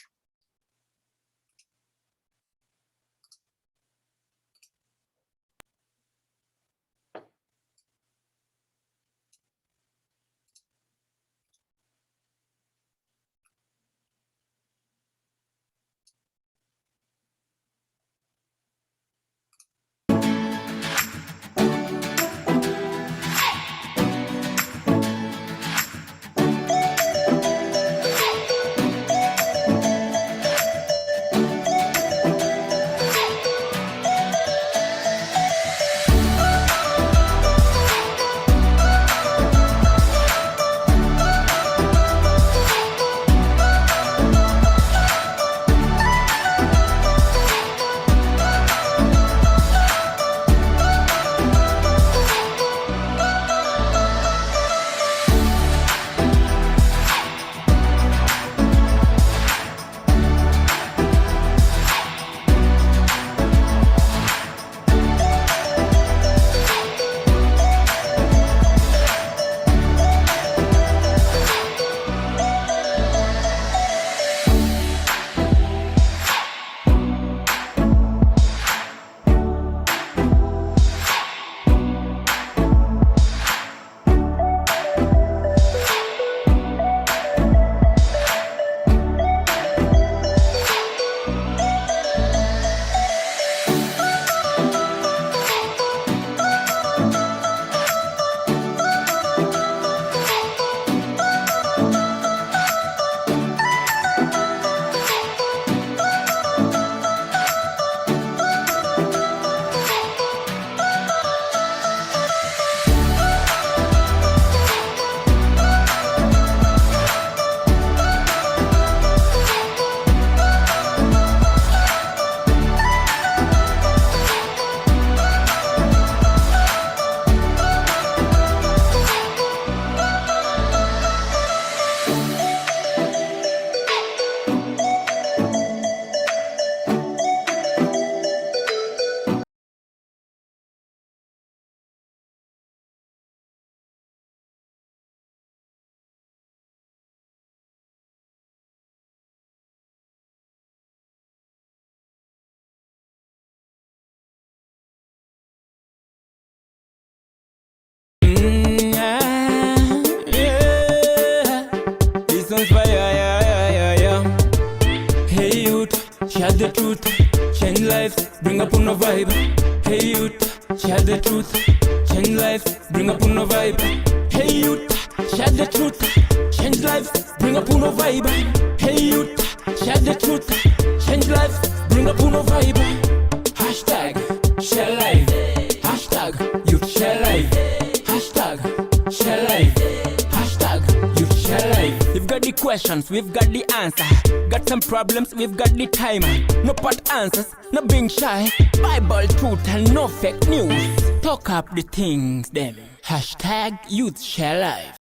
the truth, change life, bring up on a vibe. Hey youth, share the truth, change life, bring up on a vibe. Hey youth, share the truth, change life, bring up on a vibe. Hey youth, share the truth, change life, bring up on a vibe. Hashtag share life, hashtag youth share life, hashtag share life, hashtag youth share life. We've got the questions, we've got the answer. Got some problems, we've got the timer. No pot answers, no being shy. Bible truth and no fake news. Talk up the things, them. Hashtag youth share life.